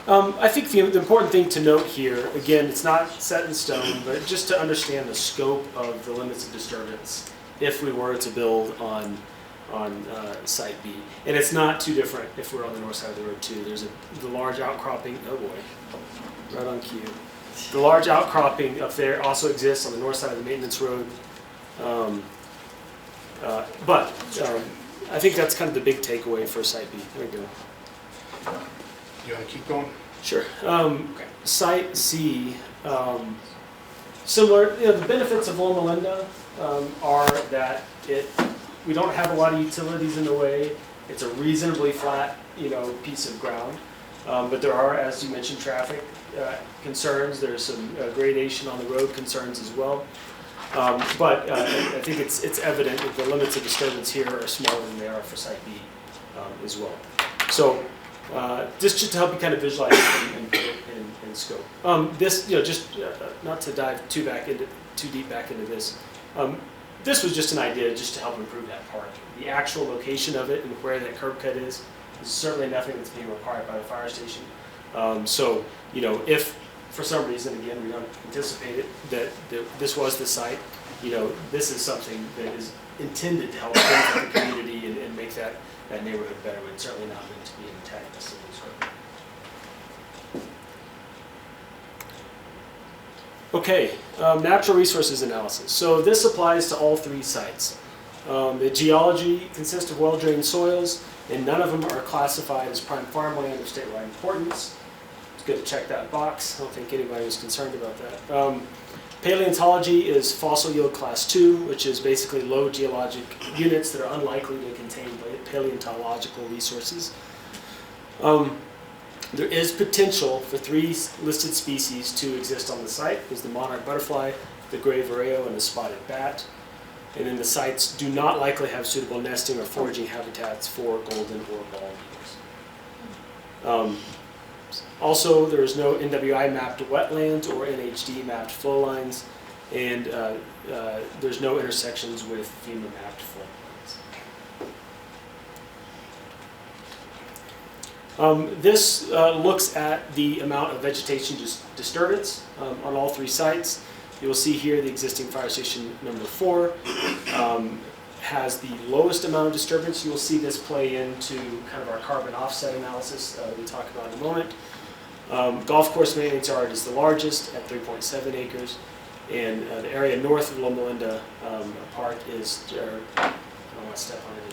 S3: I think the important thing to note here, again, it's not set in stone, but just to understand the scope of the limits of disturbance if we were to build on Site B. And it's not too different if we're on the north side of the road too. There's the large outcropping, oh boy, right on cue. The large outcropping up there also exists on the north side of the maintenance road. I think that's kind of the big takeaway for Site B. There we go.
S13: You want to keep going?
S3: Sure. Site C, similar, the benefits of Loma Linda are that we don't have a lot of utilities in the way. It's a reasonably flat, piece of ground. But there are, as you mentioned, traffic concerns. There's some gradation on the road concerns as well. But I think it's evident that the limits of disturbance here are smaller than they are for Site B as well. So just to help you kind of visualize in scope. This, just not to dive too deep back into this. This was just an idea just to help improve that park. The actual location of it and where that curb cut is certainly nothing that's being required by the fire station. So, if for some reason, again, we don't anticipate it, that this was the site, this is something that is intended to help benefit the community and make that neighborhood better. It's certainly not meant to be an antagonist of this road. Okay, natural resources analysis. So this applies to all three sites. The geology consists of well-drained soils, and none of them are classified as prime farmland of statewide importance. It's good to check that box. I don't think anybody was concerned about that. Paleontology is fossil yield class 2, which is basically low geologic units that are unlikely to contain paleontological resources. There is potential for 3 listed species to exist on the site. There's the monarch butterfly, the gray vireo, and the spotted bat. And then the sites do not likely have suitable nesting or foraging habitats for golden or bald eagles. Also, there is no NWI mapped wetlands or NHD mapped flow lines, and there's no intersections with FEMA mapped flow lines. This looks at the amount of vegetation disturbance on all 3 sites. You'll see here the existing fire station number 4 has the lowest amount of disturbance. You'll see this play into kind of our carbon offset analysis we talk about in a moment. Golf course maintenance yard is the largest at 3.7 acres, and the area north of Loma Linda Park is, I don't want to step on it.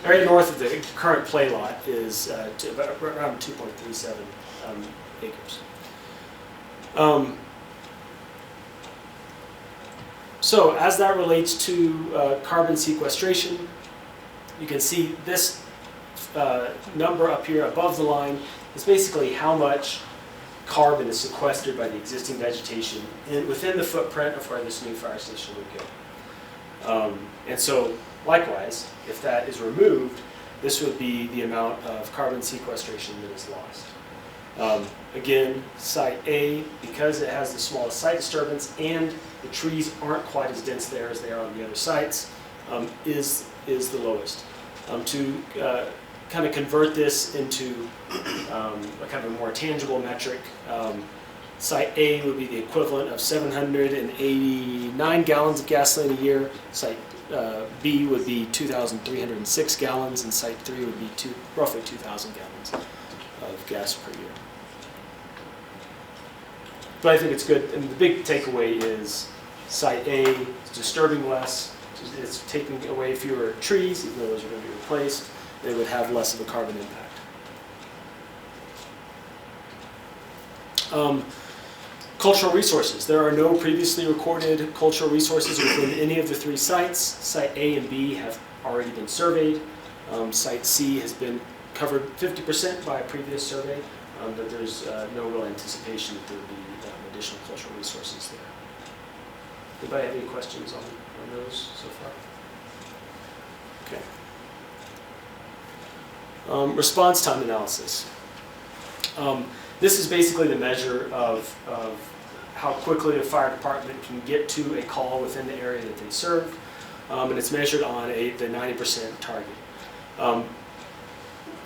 S3: Area north of the current play lot is around 2.37 acres. So as that relates to carbon sequestration, you can see this number up here above the line is basically how much carbon is sequestered by the existing vegetation within the footprint of where this new fire station would go. And so likewise, if that is removed, this would be the amount of carbon sequestration that is lost. Again, Site A, because it has the smallest site disturbance and the trees aren't quite as dense there as they are on the other sites, is the lowest. To kind of convert this into a kind of a more tangible metric, Site A would be the equivalent of 789 gallons of gasoline a year. Site B would be 2,306 gallons, and Site 3 would be roughly 2,000 gallons of gas per year. But I think it's good, and the big takeaway is Site A is disturbing less, it's taking away fewer trees, even though those are going to be replaced. It would have less of a carbon impact. Cultural resources. There are no previously recorded cultural resources within any of the 3 sites. Site A and B have already been surveyed. Site C has been covered 50% by a previous survey, but there's no real anticipation that there will be additional cultural resources there. Anybody have any questions on those so far? Okay. Response time analysis. This is basically the measure of how quickly a fire department can get to a call within the area that they serve, and it's measured on the 90% target.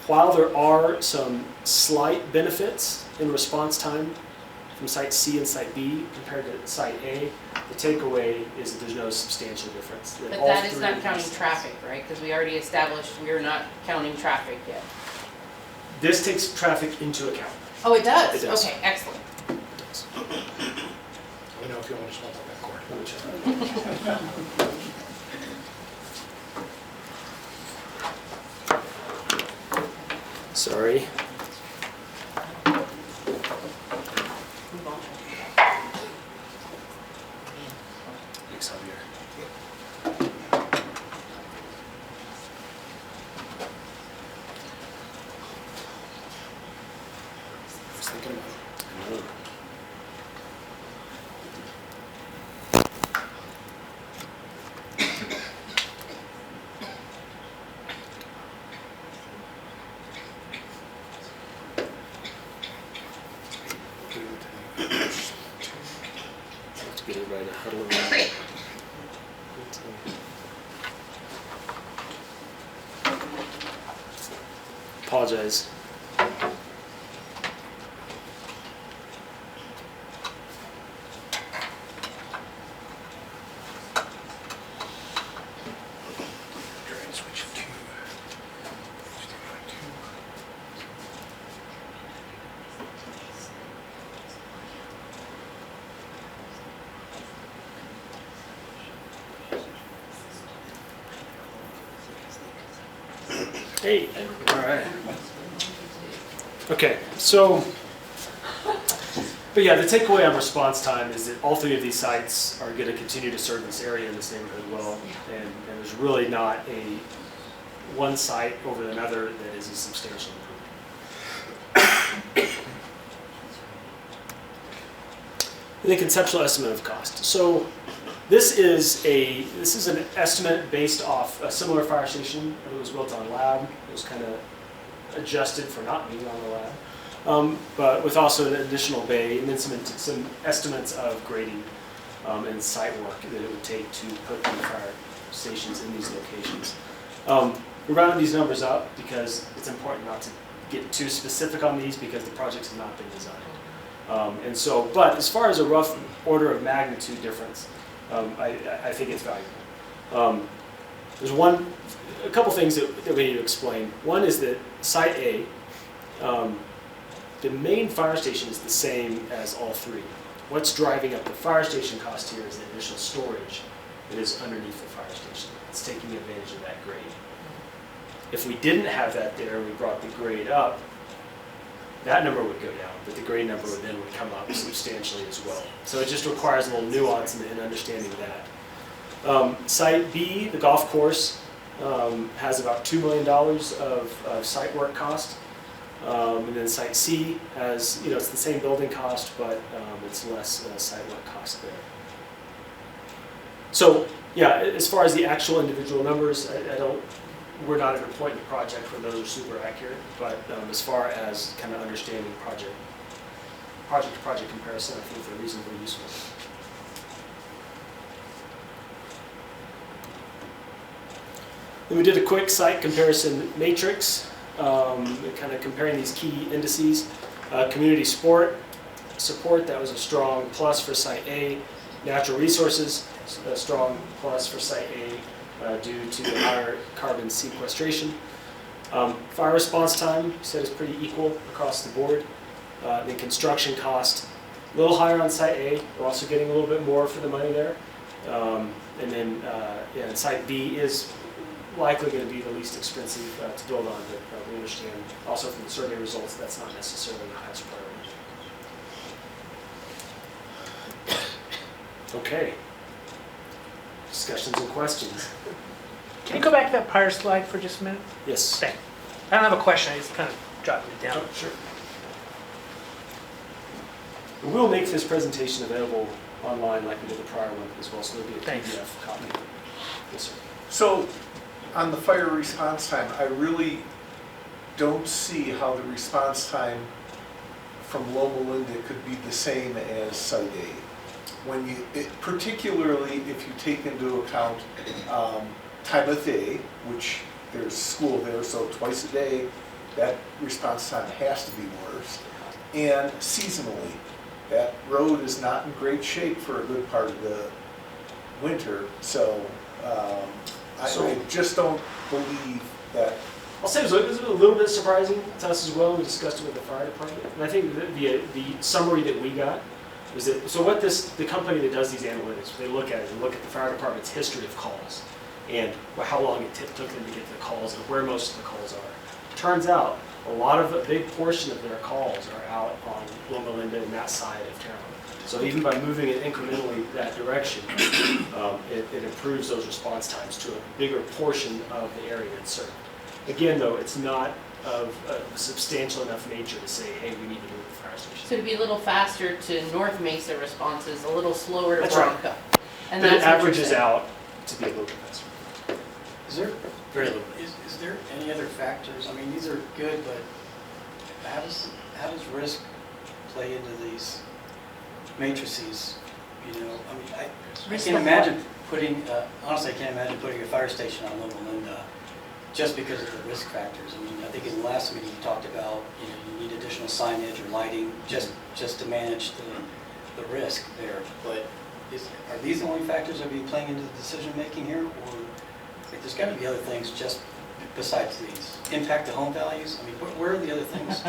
S3: While there are some slight benefits in response time from Site C and Site B compared to Site A, the takeaway is that there's no substantial difference.
S4: But that is not counting traffic, right? Because we already established we are not counting traffic yet.
S3: This takes traffic into account.
S4: Oh, it does?
S3: It does.
S4: Okay, excellent.
S3: It does.
S13: Let me know if you want to swap out that cord.
S3: Let me check. Sorry. Thanks, Javier.
S13: I was thinking about it.
S3: I know. Let's get everybody to huddle around. Apologize. Hey, all right. Okay, so, but yeah, the takeaway on response time is that all 3 of these sites are going to continue to serve this area in this neighborhood well, and there's really not one site over another that is a substantial improvement. And the conceptual estimate of cost. So this is an estimate based off a similar fire station. It was built on lab. It was kind of adjusted for not being on the lab, but with also an additional bay and then some estimates of grading and site work that it would take to put the fire stations in these locations. We rounded these numbers up because it's important not to get too specific on these because the projects have not been designed. But as far as a rough order of magnitude difference, I think it's valuable. There's a couple things that we need to explain. One is that Site A, the main fire station is the same as all 3. What's driving up the fire station cost here is the additional storage that is underneath the fire station. It's taking advantage of that grade. If we didn't have that there, we brought the grade up, that number would go down, but the grade number would come up substantially as well. So it just requires a little nuance in understanding that. Site B, the golf course, has about $2 million of site work cost. And then Site C has, it's the same building cost, but it's less site work cost there. So yeah, as far as the actual individual numbers, we're not at a point in the project where those are super accurate, but as far as kind of understanding project-to-project comparison, I think they're reasonably useful. Then we did a quick site comparison matrix, kind of comparing these key indices. Community sport support, that was a strong plus for Site A. Natural resources, a strong plus for Site A due to the higher carbon sequestration. Fire response time, you said, is pretty equal across the board. The construction cost, a little higher on Site A. We're also getting a little bit more for the money there. And then and Site B is likely going to be the least expensive to build on, but we understand also from the survey results that's not necessarily the highest priority. Okay. Discussions and questions?
S11: Can you go back to that prior slide for just a minute?
S3: Yes.
S11: Thanks. I don't have a question, I just kind of jotted it down.
S3: Oh, sure. We'll make this presentation available online like we did the prior one as well, so there'll be a
S11: Thanks.
S3: PDF copy. Yes, sir.
S12: So, on the fire response time, I really don't see how the response time from Loma Linda could be the same as Site A. When you, particularly if you take into account time of day, which there's school there, so twice a day, that response time has to be worse. And seasonally, that road is not in great shape for a good part of the winter, so I just don't believe that.
S3: I'll say it was a little bit surprising to us as well. We discussed it with the fire department. And I think the summary that we got was that, so what the company that does these analytics, they look at it and look at the fire department's history of calls and how long it took them to get to the calls and where most of the calls are. Turns out a big portion of their calls are out on Loma Linda and that side of town. So even by moving it incrementally that direction, it improves those response times to a bigger portion of the area that's served. Again, though, it's not of a substantial enough nature to say, hey, we need to move the fire station.
S4: So to be a little faster to North Mesa responses, a little slower to
S3: That's right.
S4: Bronca. And
S3: But it
S4: that's what you're
S3: averages
S4: saying.
S3: out to be a little bit faster.
S10: Is there,
S3: Very little.
S10: is there any other factors? I mean, these are good, but how does risk play into these matrices? You know, I mean, I
S7: Risk
S10: can't
S7: of
S10: imagine putting, honestly, I can't imagine putting a fire station on Loma Linda just because of the risk factors. I mean, I think in the last meeting you talked about, you know, you need additional signage or lighting just to manage the risk there. But are these the only factors that are playing into the decision making here, or like, there's got to be other things just besides these? Impact to home values? I mean, where are the other things?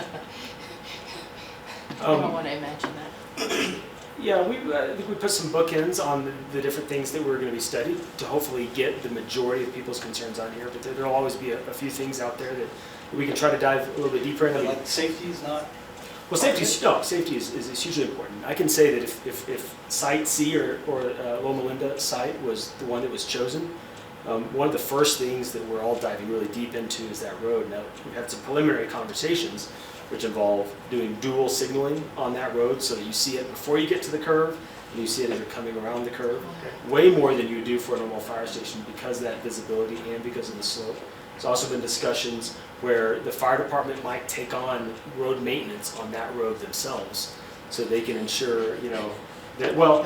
S4: I don't want to imagine that.
S3: Yeah, I think we put some bookends on the different things that we're going to be studied to hopefully get the majority of people's concerns on here. But there'll always be a few things out there that we can try to dive a little bit deeper into.
S10: Like safety is not.
S3: Well, safety is hugely important. I can say that if Site C or Loma Linda site was the one that was chosen, one of the first things that we're all diving really deep into is that road. Now, we've had some preliminary conversations which involve doing dual signaling on that road so that you see it before you get to the curve and you see it as you're coming around the curve. Way more than you do for a normal fire station because of that visibility and because of the slope. There's also been discussions where the fire department might take on road maintenance on that road themselves so they can ensure, you know, that, well,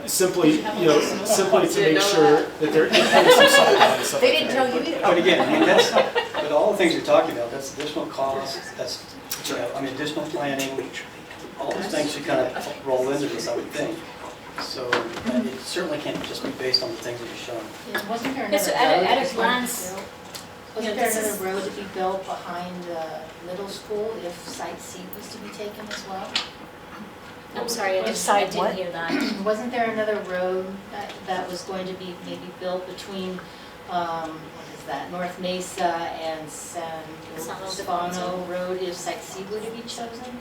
S3: simply to make sure that they're some salt down and stuff
S7: They
S3: like
S7: didn't
S3: that.
S7: tell you either.
S10: But again, I mean, but all the things you're talking about, that's additional cost, that's, you know, I mean, additional planning, all those things should kind of roll into this, I would think. So it certainly can't just be based on the things that you're showing.
S14: Yeah, wasn't there
S2: Yeah, so
S14: another road?
S2: at
S14: that
S2: a
S14: was going to be
S2: glance,
S14: built?
S2: you
S14: Wasn't
S2: know,
S14: there
S2: this is-
S14: another road to be built behind the middle school if Site C was to be taken as well?
S2: I'm sorry, I
S7: Decide
S2: didn't
S7: what?
S2: hear that.
S14: Wasn't there another road that was going to be maybe built between, what is that, North Mesa and San Stefano Road if Site C were to be chosen?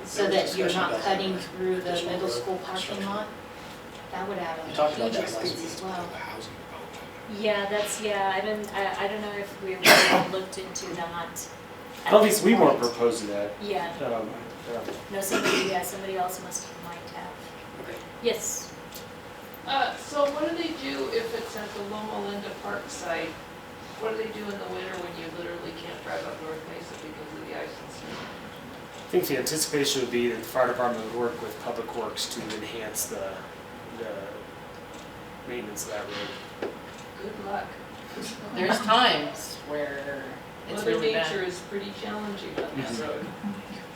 S14: So
S10: There was
S14: that you're
S10: discussion
S14: not
S10: about
S14: cutting
S10: that.
S14: through the
S10: Additional
S14: middle
S10: road
S14: school parking
S10: construction.
S14: lot? That would have
S10: We talked
S14: a
S10: about
S14: huge
S10: that last
S14: expense
S10: week.
S14: as well.
S2: Yeah, I don't know if we really looked into that.
S3: I don't
S2: at
S3: think
S2: this
S3: we weren't
S2: point.
S3: proposing that.
S2: Yeah, no, somebody else might have.
S10: Okay.
S2: Yes,
S1: So what do they do if it's at the Loma Linda Park site? What do they do in the winter when you literally can't drive up North Mesa because of the ice and snow?
S3: I think the anticipation would be that the fire department would work with Public Works to enhance the maintenance of that road.
S1: Good luck.
S4: There's times where it's
S1: Mother
S4: really
S1: Nature
S4: bad.
S1: is pretty challenging on that road.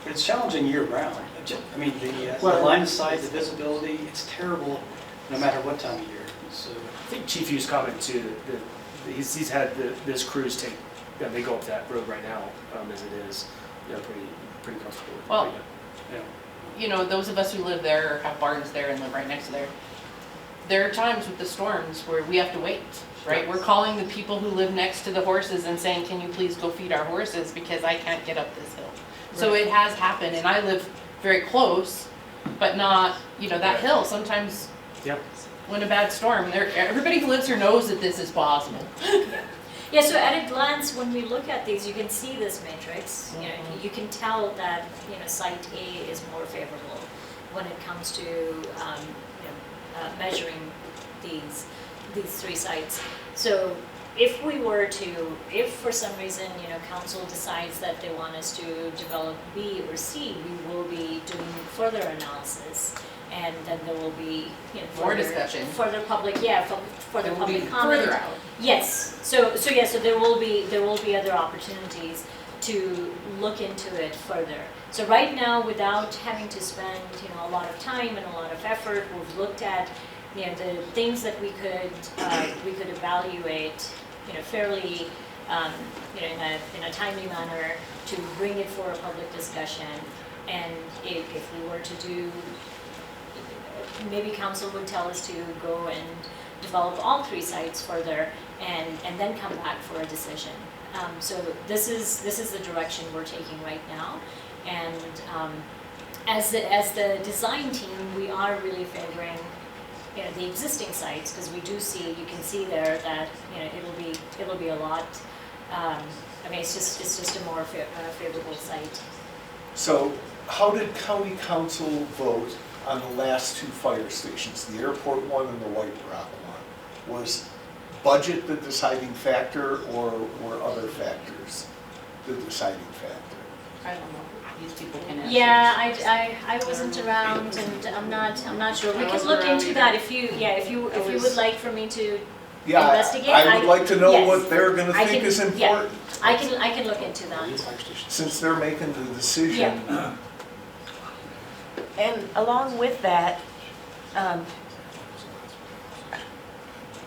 S10: But it's challenging year-round. I mean, the
S3: Well-
S10: line of sight, the visibility, it's terrible no matter what time of year. So,
S3: I think Chief Hughes commented too, that he's had this cruise take, they go up that road right now, as it is, pretty comfortable. with it.
S4: Well-
S3: Yeah.
S4: You know, those of us who live there or have barns there and live right next to there are times with the storms where we have to wait, right? We're calling the people who live next to the horses and saying, can you please go feed our horses because I can't get up this hill. So it has happened, and I live very close, but not, that hill, sometimes
S3: Yep.
S4: when a bad storm, everybody who lives here knows that this is possible.
S2: Yeah, so at a glance, when we look at these, you can see this matrix. You can tell that, site A is more favorable when it comes to, measuring these three sites. So if for some reason, council decides that they want us to develop B or C, we will be doing further analysis. And then there will be,
S4: More discussion.
S2: further public, further
S4: It will be
S2: public comment.
S4: further out.
S2: Yes, so there will be other opportunities to look into it further. So right now, without having to spend, a lot of time and a lot of effort, we've looked at, the things that we could evaluate, fairly, in a timely manner to bring it for a public discussion. And if we were to do, maybe council would tell us to go and develop all three sites further and then come back for a decision. So this is the direction we're taking right now. And as the design team, we are really favoring the existing sites, because we do see, you can see there that it'll be a lot. It's just a more favorable site.
S12: So how did county council vote on the last two fire stations, the airport one and the White Rock one? Was budget the deciding factor, or were other factors the deciding factor?
S4: I don't know. These people can answer.
S2: Yeah, I wasn't around, and I'm not sure. We
S4: I
S2: can
S4: wasn't
S2: look
S4: around
S2: into
S4: either.
S2: that if you would like for me to
S12: Yeah,
S2: investigate.
S12: I would like to know
S2: yes.
S12: what they're gonna
S2: I
S12: think
S2: can-
S12: is
S2: yeah.
S12: important,
S2: I can look into that.
S12: since they're making the decision.
S7: And along with that,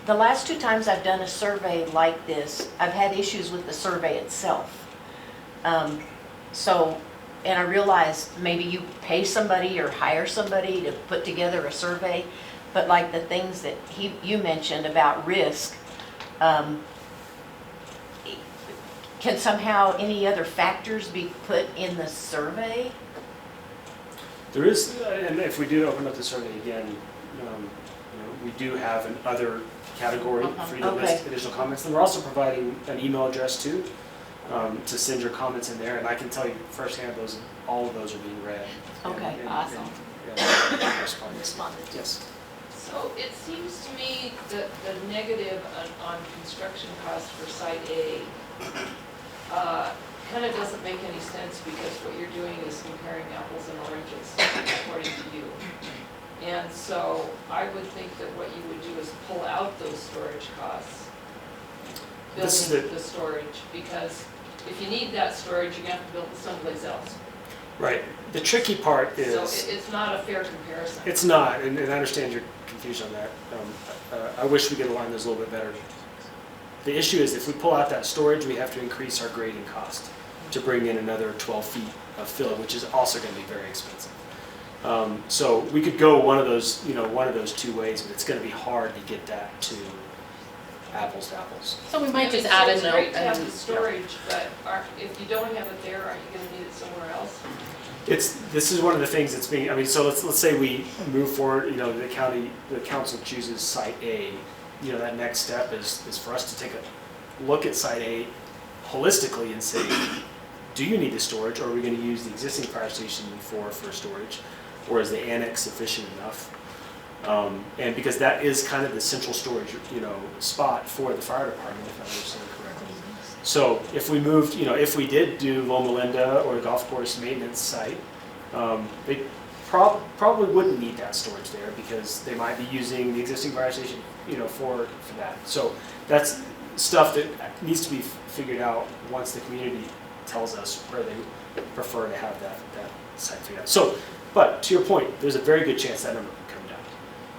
S7: the last two times I've done a survey like this, I've had issues with the survey itself. And I realize maybe you pay somebody or hire somebody to put together a survey, but like the things that you mentioned about risk, can somehow any other factors be put in the survey?
S3: There is, and if we do open up the survey again, we do have an other category for you to list additional comments. And we're also providing an email address too, to send your comments in there. And I can tell you firsthand, all of those are being read.
S7: Okay,
S2: awesome.
S3: Responded. Yes.
S1: So it seems to me that the negative on construction costs for Site A kind of doesn't make any sense, because what you're doing is comparing apples and oranges, according to you. And so I would think that what you would do is pull out those storage costs, building the storage, because if you need that storage, you're going to have to build it someplace else.
S3: Right. The tricky part is...
S1: So it's not a fair comparison.
S3: It's not, and I understand your confusion on that. I wish we could align those a little bit better. The issue is if we pull out that storage, we have to increase our grading cost to bring in another 12 feet of fill, which is also going to be very expensive. So we could go one of those two ways, but it's going to be hard to get that to apples to apples.
S4: So we might just add a
S1: It's
S4: note
S1: great to have
S4: and,
S1: the storage, but if you don't have it there, aren't you going to need it somewhere else?
S3: This is one of the things that's being, so let's say we move forward, the council chooses Site A, that next step is for us to take a look at Site A holistically and say, do you need the storage, or are we going to use the existing fire station for storage, or is the annex sufficient enough? And because that is kind of the central storage, spot for the fire department, if I understand correctly. So if we moved, if we did do Loma Linda or a golf course maintenance site, they probably wouldn't need that storage there, because they might be using the existing fire station, for that. So that's stuff that needs to be figured out once the community tells us where they prefer to have that site figured out. So, but to your point, there's a very good chance that number can come down.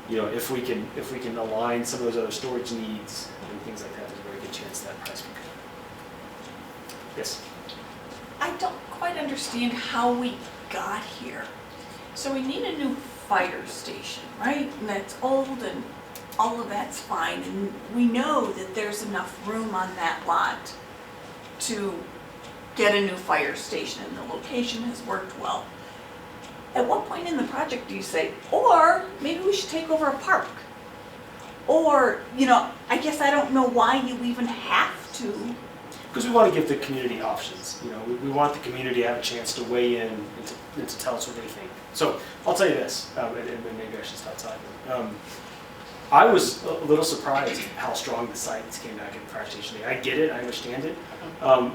S3: You know, if we can align some of those other storage needs and things like that, there's a very good chance that price can come down. Yes?
S8: I don't quite understand how we got here. So we need a new fire station, right? And that's old and all of that's fine. And we know that there's enough room on that lot to get a new fire station and the location has worked well. At what point in the project do you say, or maybe we should take over a park? Or, you know, I guess I don't know why you even have to.
S3: Because we want to give the community options. You know, we want the community to have a chance to weigh in and to tell us what they think. So I'll tell you this, and maybe I should stop talking. I was a little surprised at how strong the science came back in the fire station. I get it, I understand it,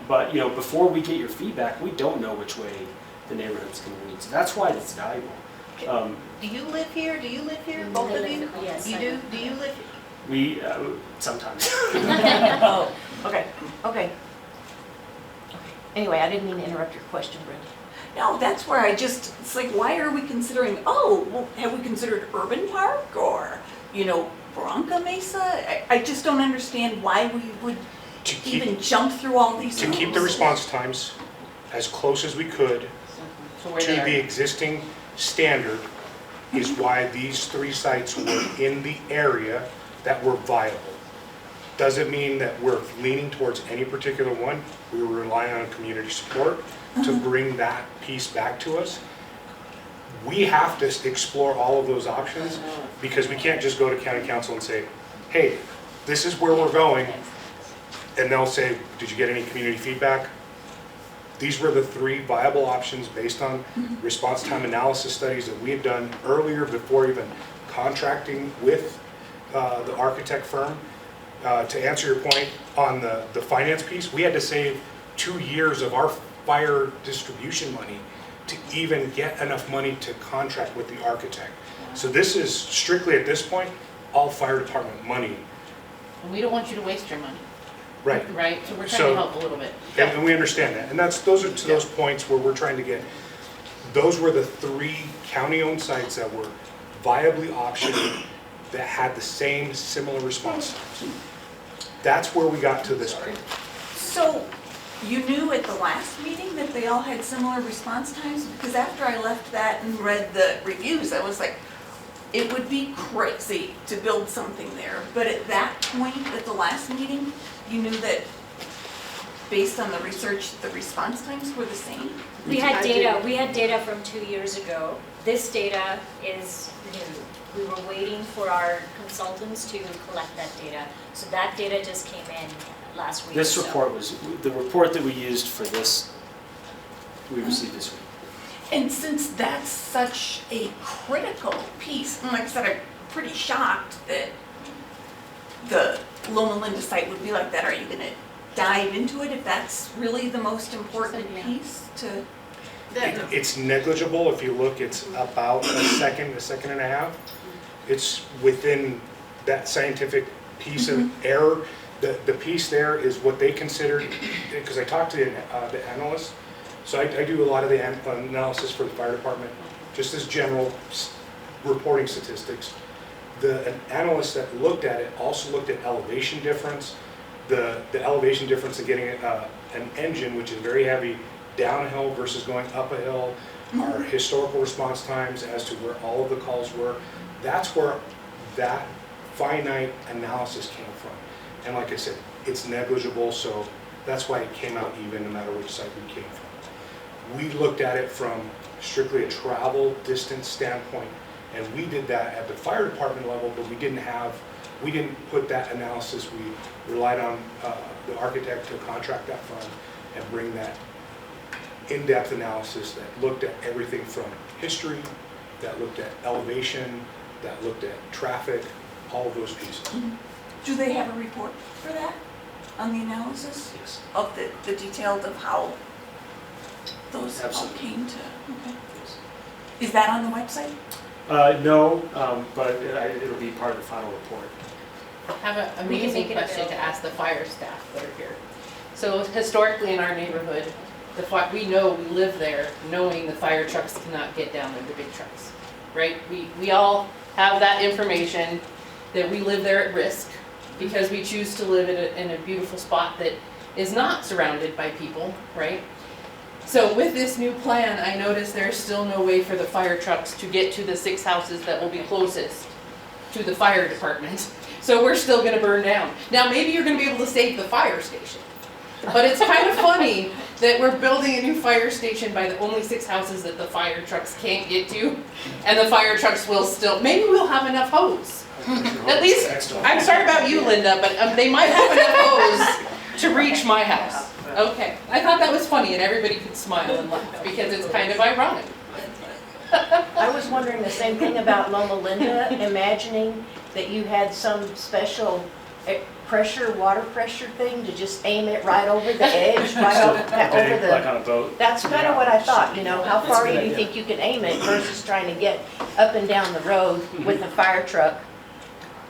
S3: but you know, before we get your feedback, we don't know which way the neighborhood's going to lean. So that's why it's valuable.
S7: Do you live here? Do you live here? Both of you?
S2: Yes,
S7: You
S2: I
S7: do?
S2: do.
S7: Do you live?
S3: We sometimes.
S7: Oh, okay, okay. Anyway, I didn't mean to interrupt your question, Brenda.
S8: No, that's where it's like, why are we considering, oh, well, have we considered Urban Park or, you know, Bronca Mesa? I just don't understand why we would even jump through all these
S13: To
S8: hoops.
S13: keep the response times as close as we could
S4: So where
S13: to
S4: they are.
S13: the existing standard is why these 3 sites were in the area that were viable. Doesn't mean that we're leaning towards any particular one. We were relying on community support to bring that piece back to us. We have to explore all of those options because we can't just go to county council and say, hey, this is where we're going. And they'll say, did you get any community feedback? These were the 3 viable options based on response time analysis studies that we had done earlier before even contracting with the architect firm. To answer your point on the finance piece, we had to save 2 years of our fire distribution money to even get enough money to contract with the architect. So this is strictly at this point, all fire department money.
S4: And we don't want you to waste your money,
S13: Right.
S4: right? So we're trying
S13: So-
S4: to help a little bit.
S13: And we understand that. And those are to those points where we're trying to get, those were the 3 county-owned sites that were viably optioned that had the same similar response times. That's where we got to this point.
S8: So you knew at the last meeting that they all had similar response times? Because after I left that and read the reviews, I was like, it would be crazy to build something there. But at that point, at the last meeting, you knew that based on the research, the response times were the same?
S2: We had data from 2 years ago. This data is new. We were waiting for our consultants to collect that data. So that data just came in last week.
S3: This
S2: so-
S3: report was, the report that we used for this, we received this week.
S8: And since that's such a critical piece, and like I said, I'm pretty shocked that the Loma Linda site would be like that. Are you gonna dive into it if that's really the most important piece to?
S13: It's negligible. If you look, it's about a second and a half. It's within that scientific piece of error. The piece there is what they considered, because I talked to the analysts. So I do a lot of the analysis for the fire department, just as general reporting statistics. The analyst that looked at it also looked at elevation difference, the elevation difference of getting an engine, which is very heavy, downhill versus going up a hill, our historical response times as to where all of the calls were. That's where that finite analysis came from. And like I said, it's negligible, so that's why it came out even no matter which site we came from. We looked at it from strictly a travel distance standpoint, and we did that at the fire department level, but we didn't put that analysis. We relied on the architect to contract that firm and bring that in-depth analysis that looked at everything from history, that looked at elevation, that looked at traffic, all of those pieces.
S8: Do they have a report for that on the analysis
S3: Yes.
S8: of the detailed of how those all
S3: Absolutely.
S8: came to? Okay. Is that on the website?
S3: No, but it'll be part of the final report.
S4: I have an
S2: We can
S4: amazing
S2: make it
S4: question to
S2: available.
S4: ask the fire staff that are here. So historically in our neighborhood, we know we live there, knowing the fire trucks cannot get down there, the big trucks, right? We all have that information, that we live there at risk, because we choose to live in a beautiful spot that is not surrounded by people, right? So with this new plan, I noticed there's still no way for the fire trucks to get to the 6 houses that will be closest to the fire department. So we're still gonna burn down. Now, maybe you're gonna be able to save the fire station. But it's kind of funny that we're building a new fire station by the only 6 houses that the fire trucks can't get to. And the fire trucks will still, maybe we'll have enough hose. At least, I'm sorry about you, Linda, but they might have enough hose to reach my house. Okay, I thought that was funny and everybody could smile and laugh because it's kind of ironic.
S7: I was wondering the same thing about Loma Linda, imagining that you had some special water pressure thing to just aim it right over the edge, right over the...
S3: Like on a boat.
S7: That's kind of what I thought, you know, how far do you think you can aim it versus trying to get up and down the road with a fire truck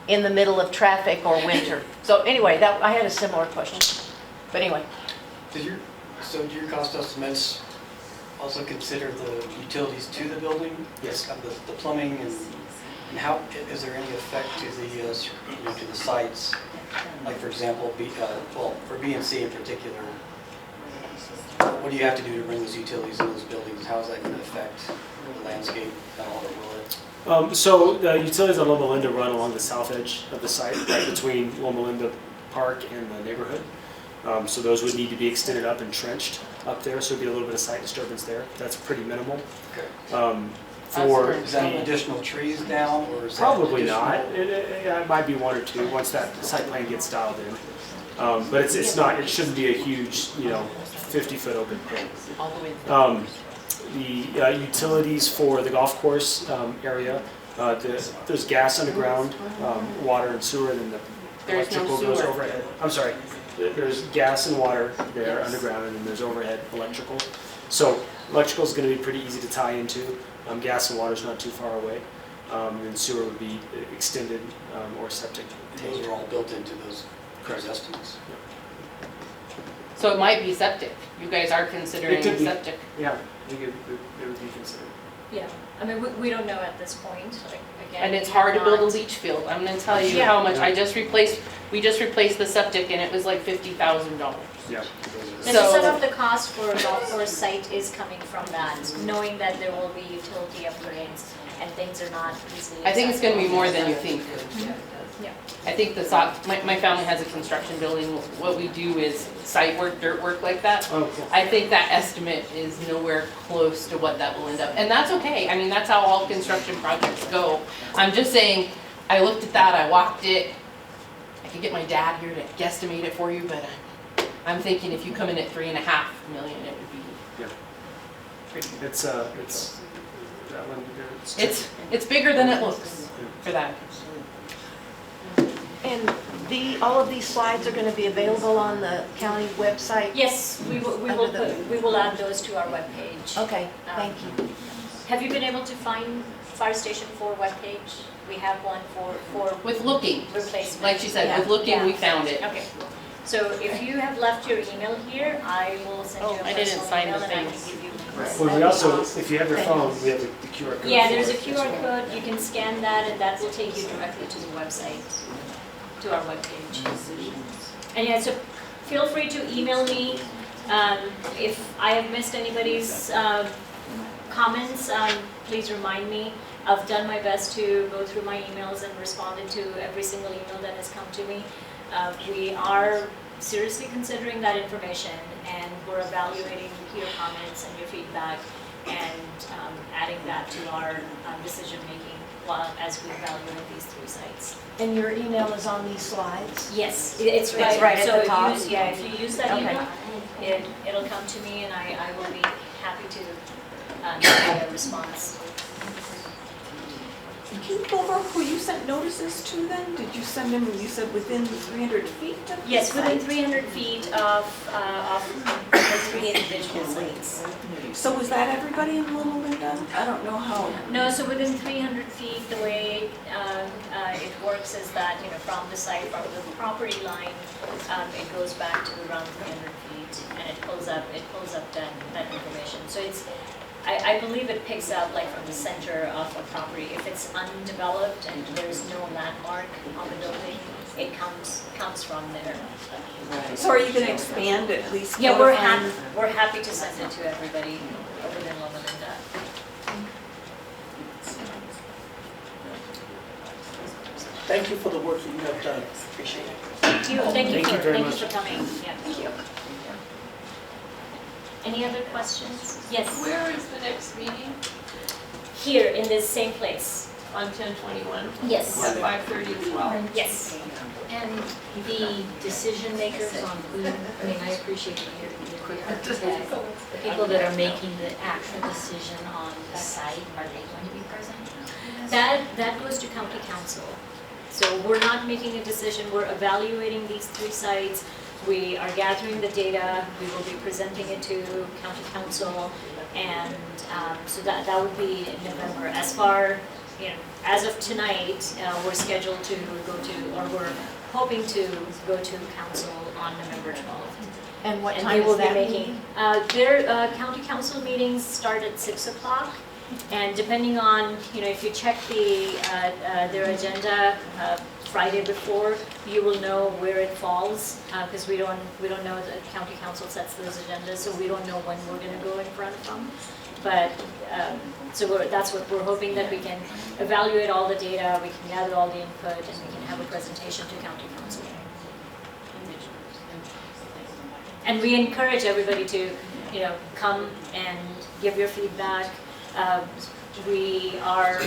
S7: in the middle of traffic or winter? So anyway, I had a similar question, but anyway.
S10: Do your cost estimates also consider the utilities to the building?
S3: Yes.
S10: The plumbing and how, is there any effect to the sites? Like for example, for BNC in particular, what do you have to do to bring those utilities in those buildings? How is that going to affect the landscape at all, or will it?
S3: So the utilities on Loma Linda run along the south edge of the site, right between Loma Linda Park and the neighborhood. So those would need to be extended up and trenched up there, so it'd be a little bit of site disturbance there. That's pretty minimal.
S10: Okay. Is that additional trees down, or is
S3: probably
S10: that
S3: not. It might be 1 or 2 once that site plan gets dialed in. But it's not. It shouldn't be a huge, 50-foot open pit.
S4: All the way through.
S3: The utilities for the golf course area, there's gas underground, water and sewer, and then the
S4: There's no
S3: electrical goes
S4: sewer.
S3: overhead. I'm sorry. There's gas and water there underground, and then there's overhead electrical. So electrical is going to be pretty easy to tie into. Gas and water is not too far away. And sewer would be extended or septic.
S10: Those are all built into those estimates.
S4: So it might be septic. You guys are considering
S3: It could be.
S4: septic.
S3: Yeah, it would be considered.
S2: Yeah, I mean, we don't know at this point, like, again.
S4: And it's
S2: we
S4: hard to
S2: have
S4: build a
S2: not-
S4: leach field. I'm gonna tell you
S2: Yeah.
S4: how much. We just replaced the septic and it was like $50,000.
S3: Yeah.
S2: And
S4: So-
S2: some of the cost for a golf course site is coming from that, knowing that there will be utility upgrades and things are not easily.
S4: I think it's gonna be more than you think.
S2: Yeah.
S4: I think my family has a construction building. What we do is site work, dirt work like that.
S3: Oh, cool.
S4: I think that estimate is nowhere close to what that will end up. And that's okay. I mean, that's how all construction projects go. I'm just saying, I looked at that, I walked it. I could get my dad here to guesstimate it for you, but I'm thinking if you come in at $3.5 million, it would be
S3: Yeah.
S4: pretty.
S3: It's that one.
S4: It's bigger than it looks for that.
S7: And all of these slides are going to be available on the county website?
S2: Yes, we will add those to our webpage.
S7: Okay, thank you.
S2: Have you been able to find Fire Station 4 webpage? We have one for
S4: With looking,
S2: replacement.
S4: like she said, with looking, we found it.
S2: Okay, so if you have left your email here, I will send you a
S4: I didn't
S2: personal
S4: sign
S2: email
S4: the
S2: and I
S4: thing.
S2: can give you.
S3: Well, we also, if you have your phone, we have the QR code.
S2: Yeah,
S3: for
S2: there's a
S3: it as
S2: QR
S3: well.
S2: code, you can scan that and that will take you directly to the website, to our webpage. And yeah, so feel free to email me if I have missed anybody's comments, please remind me. I've done my best to go through my emails and responded to every single email that has come to me. We are seriously considering that information and we're evaluating your comments and your feedback and adding that to our decision-making as we evaluate these 3 sites.
S7: And your email is on these slides?
S2: Yes, it's right.
S7: It's right at
S2: So
S7: the top?
S2: if you use that
S7: Okay.
S2: email, it'll come to me and I will be happy to give you a response.
S8: Can you go over who you sent notices to then? Did you send them, you said within 300 feet of the
S2: Yes, within
S8: site?
S2: 300 feet of for 3 individual sites.
S8: So was that everybody in Loma Linda? I don't know how.
S2: No, so within 300 feet, the way it works is that, from the site, from the property line, it goes back to around 300 feet, and it pulls up that information. So I believe it picks up like from the center of a property. If it's undeveloped and there's no landmark on the building, it comes from there.
S8: So are you gonna expand at least?
S2: Yeah, we're
S8: codifying-
S2: happy to send it to everybody within Loma Linda.
S15: Thank you for the work that you have done. Appreciate it.
S2: Thank you
S3: Thank you very much.
S2: for coming. Yeah, thank you. Any other questions? Yes,
S1: Where is the next meeting?
S2: here in this same place.
S1: On 10/21?
S2: Yes.
S1: At 5:30 as well?
S2: Yes.
S14: And the decision makers on who, I mean, I appreciate that you're quick to say, the people that are making the actual decision on the site, are they going to be present?
S2: That goes to county council. So we're not making a decision, we're evaluating these 3 sites. We are gathering the data, we will be presenting it to county council, and so that would be in November. As far, as of tonight, we're scheduled to go to, or we're hoping to go to council on November 12th.
S7: And what
S2: And
S7: time
S2: they will
S7: is
S2: be
S7: that
S2: making,
S7: meeting?
S2: their county council meetings start at 6 o'clock. And depending on, if you check their agenda Friday before, you will know where it falls, because we don't know, the county council sets those agendas, so we don't know when we're gonna go in front of them. But, so that's what we're hoping, that we can evaluate all the data, we can gather all the input, and we can have a presentation to county council. And we encourage everybody to, come and give your feedback. We are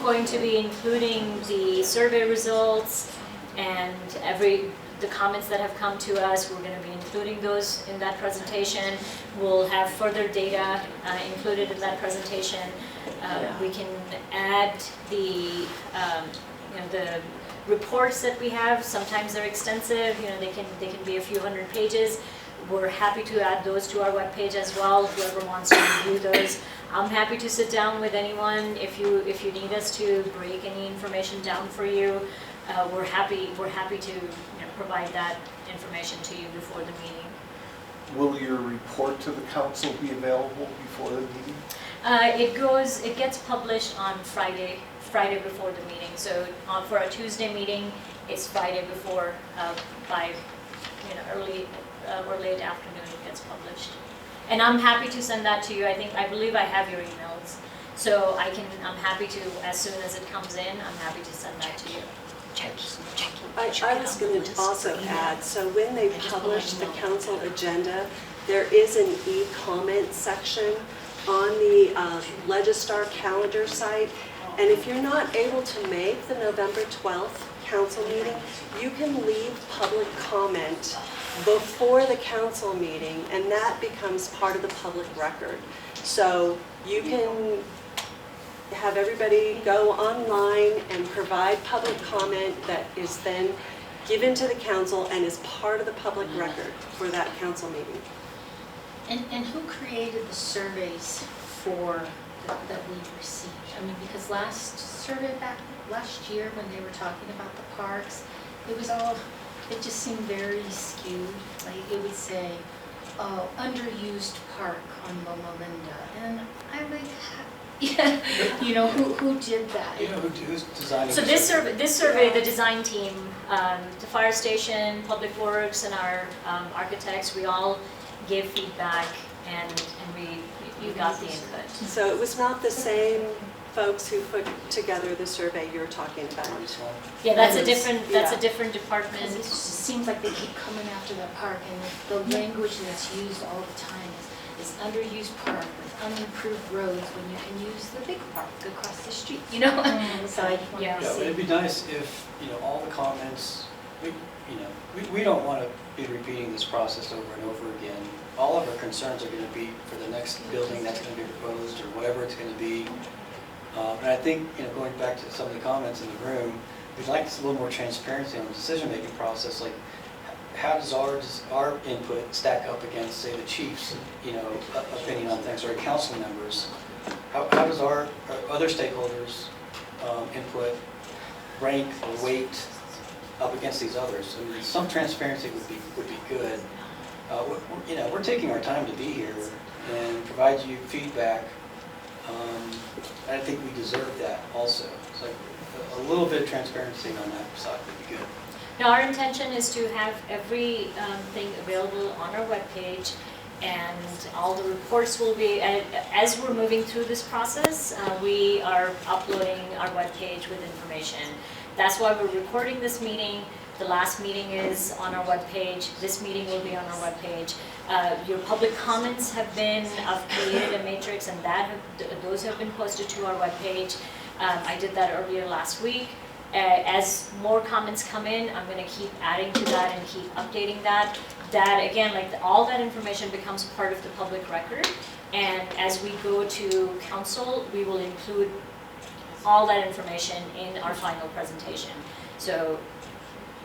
S2: going to be including the survey results and the comments that have come to us. We're going to be including those in that presentation. We'll have further data included in that presentation. We can add the reports that we have. Sometimes they're extensive. They can be a few hundred pages. We're happy to add those to our webpage as well, whoever wants to review those. I'm happy to sit down with anyone if you need us to break any information down for you. We're happy to provide that information to you before the meeting.
S12: Will your report to the council be available before the meeting?
S2: It gets published on Friday before the meeting. So for a Tuesday meeting, it's Friday before, by early or late afternoon it gets published. And I'm happy to send that to you. I believe I have your emails. So I'm happy to, as soon as it comes in, I'm happy to send that to you.
S16: I was going to also add, so when they publish the council agenda, there is an e-comment section on the Legistar calendar site. And if you're not able to make the November 12th council meeting, you can leave public comment before the council meeting, and that becomes part of the public record. So you can have everybody go online and provide public comment that is then given to the council and is part of the public record for that council meeting.
S14: And who created the surveys that we received? I mean, because last year when they were talking about the parks, it just seemed very skewed. Like it would say, underused park on Loma Linda. And I'm like, yeah, who did that?
S10: Who's designing?
S2: So this survey, the design team, the fire station, Public Works, and our architects, we all gave feedback, and you got the input.
S16: So it was not the same folks who put together the survey you're talking about.
S2: Yeah, that's a different department.
S14: Because it just seems like they keep coming after that park, and the language that's used all the time is underused park with unimproved roads when you can use the big park across the street, So I wanted to see.
S10: It'd be nice if, all the comments, we don't want to be repeating this process over and over again. All of our concerns are going to be for the next building that's going to be proposed or whatever it's going to be. And I think, going back to some of the comments in the room, we'd like a little more transparency on the decision-making process. Like, how does our input stack up against, say, the chief's, opinion on things, or council members? How does our other stakeholders' input rank or weight up against these others? I mean, some transparency would be good. We're taking our time to be here and provide you feedback. I think we deserve that also. It's like a little bit of transparency on that side would be good.
S2: Now, our intention is to have every thing available on our webpage, and all the reports will be, as we're moving through this process, we are uploading our webpage with information. That's why we're recording this meeting. The last meeting is on our webpage. This meeting will be on our webpage. Your public comments have been, I've created a matrix, and those have been posted to our webpage. I did that earlier last week. As more comments come in, I'm going to keep adding to that and keep updating that. That, again, all that information becomes part of the public record. And as we go to council, we will include all that information in our final presentation. So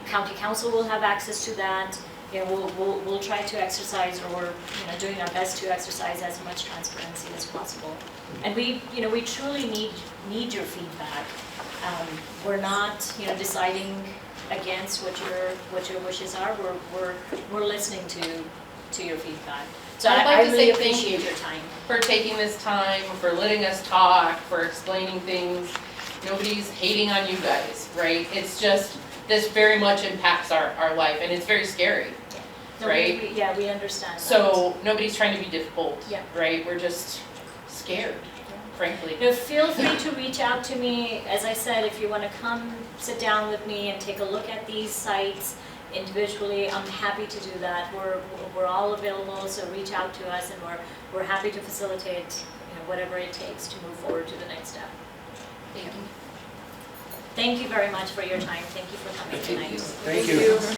S2: county council will have access to that. We'll try to exercise, or we're doing our best to exercise as much transparency as possible. And we truly need your feedback. We're not deciding against what your wishes are. We're listening to your feedback. So
S4: I'd like
S2: I
S4: to
S2: really
S4: say thank
S2: appreciate
S4: you
S2: your time.
S4: for taking this time, for letting us talk, for explaining things. Nobody's hating on you guys, right? It's just, this very much impacts our life, and it's very scary,
S2: No,
S4: right?
S2: we understand that.
S4: So nobody's trying to be difficult,
S2: Yeah.
S4: right? We're just scared, frankly.
S2: Feel free to reach out to me. As I said, if you want to come sit down with me and take a look at these sites individually, I'm happy to do that. We're all available, so reach out to us, and we're happy to facilitate whatever it takes to move forward to the next step.
S4: Thank you.
S2: Thank you very much for your time. Thank you for coming tonight.
S3: Thank you.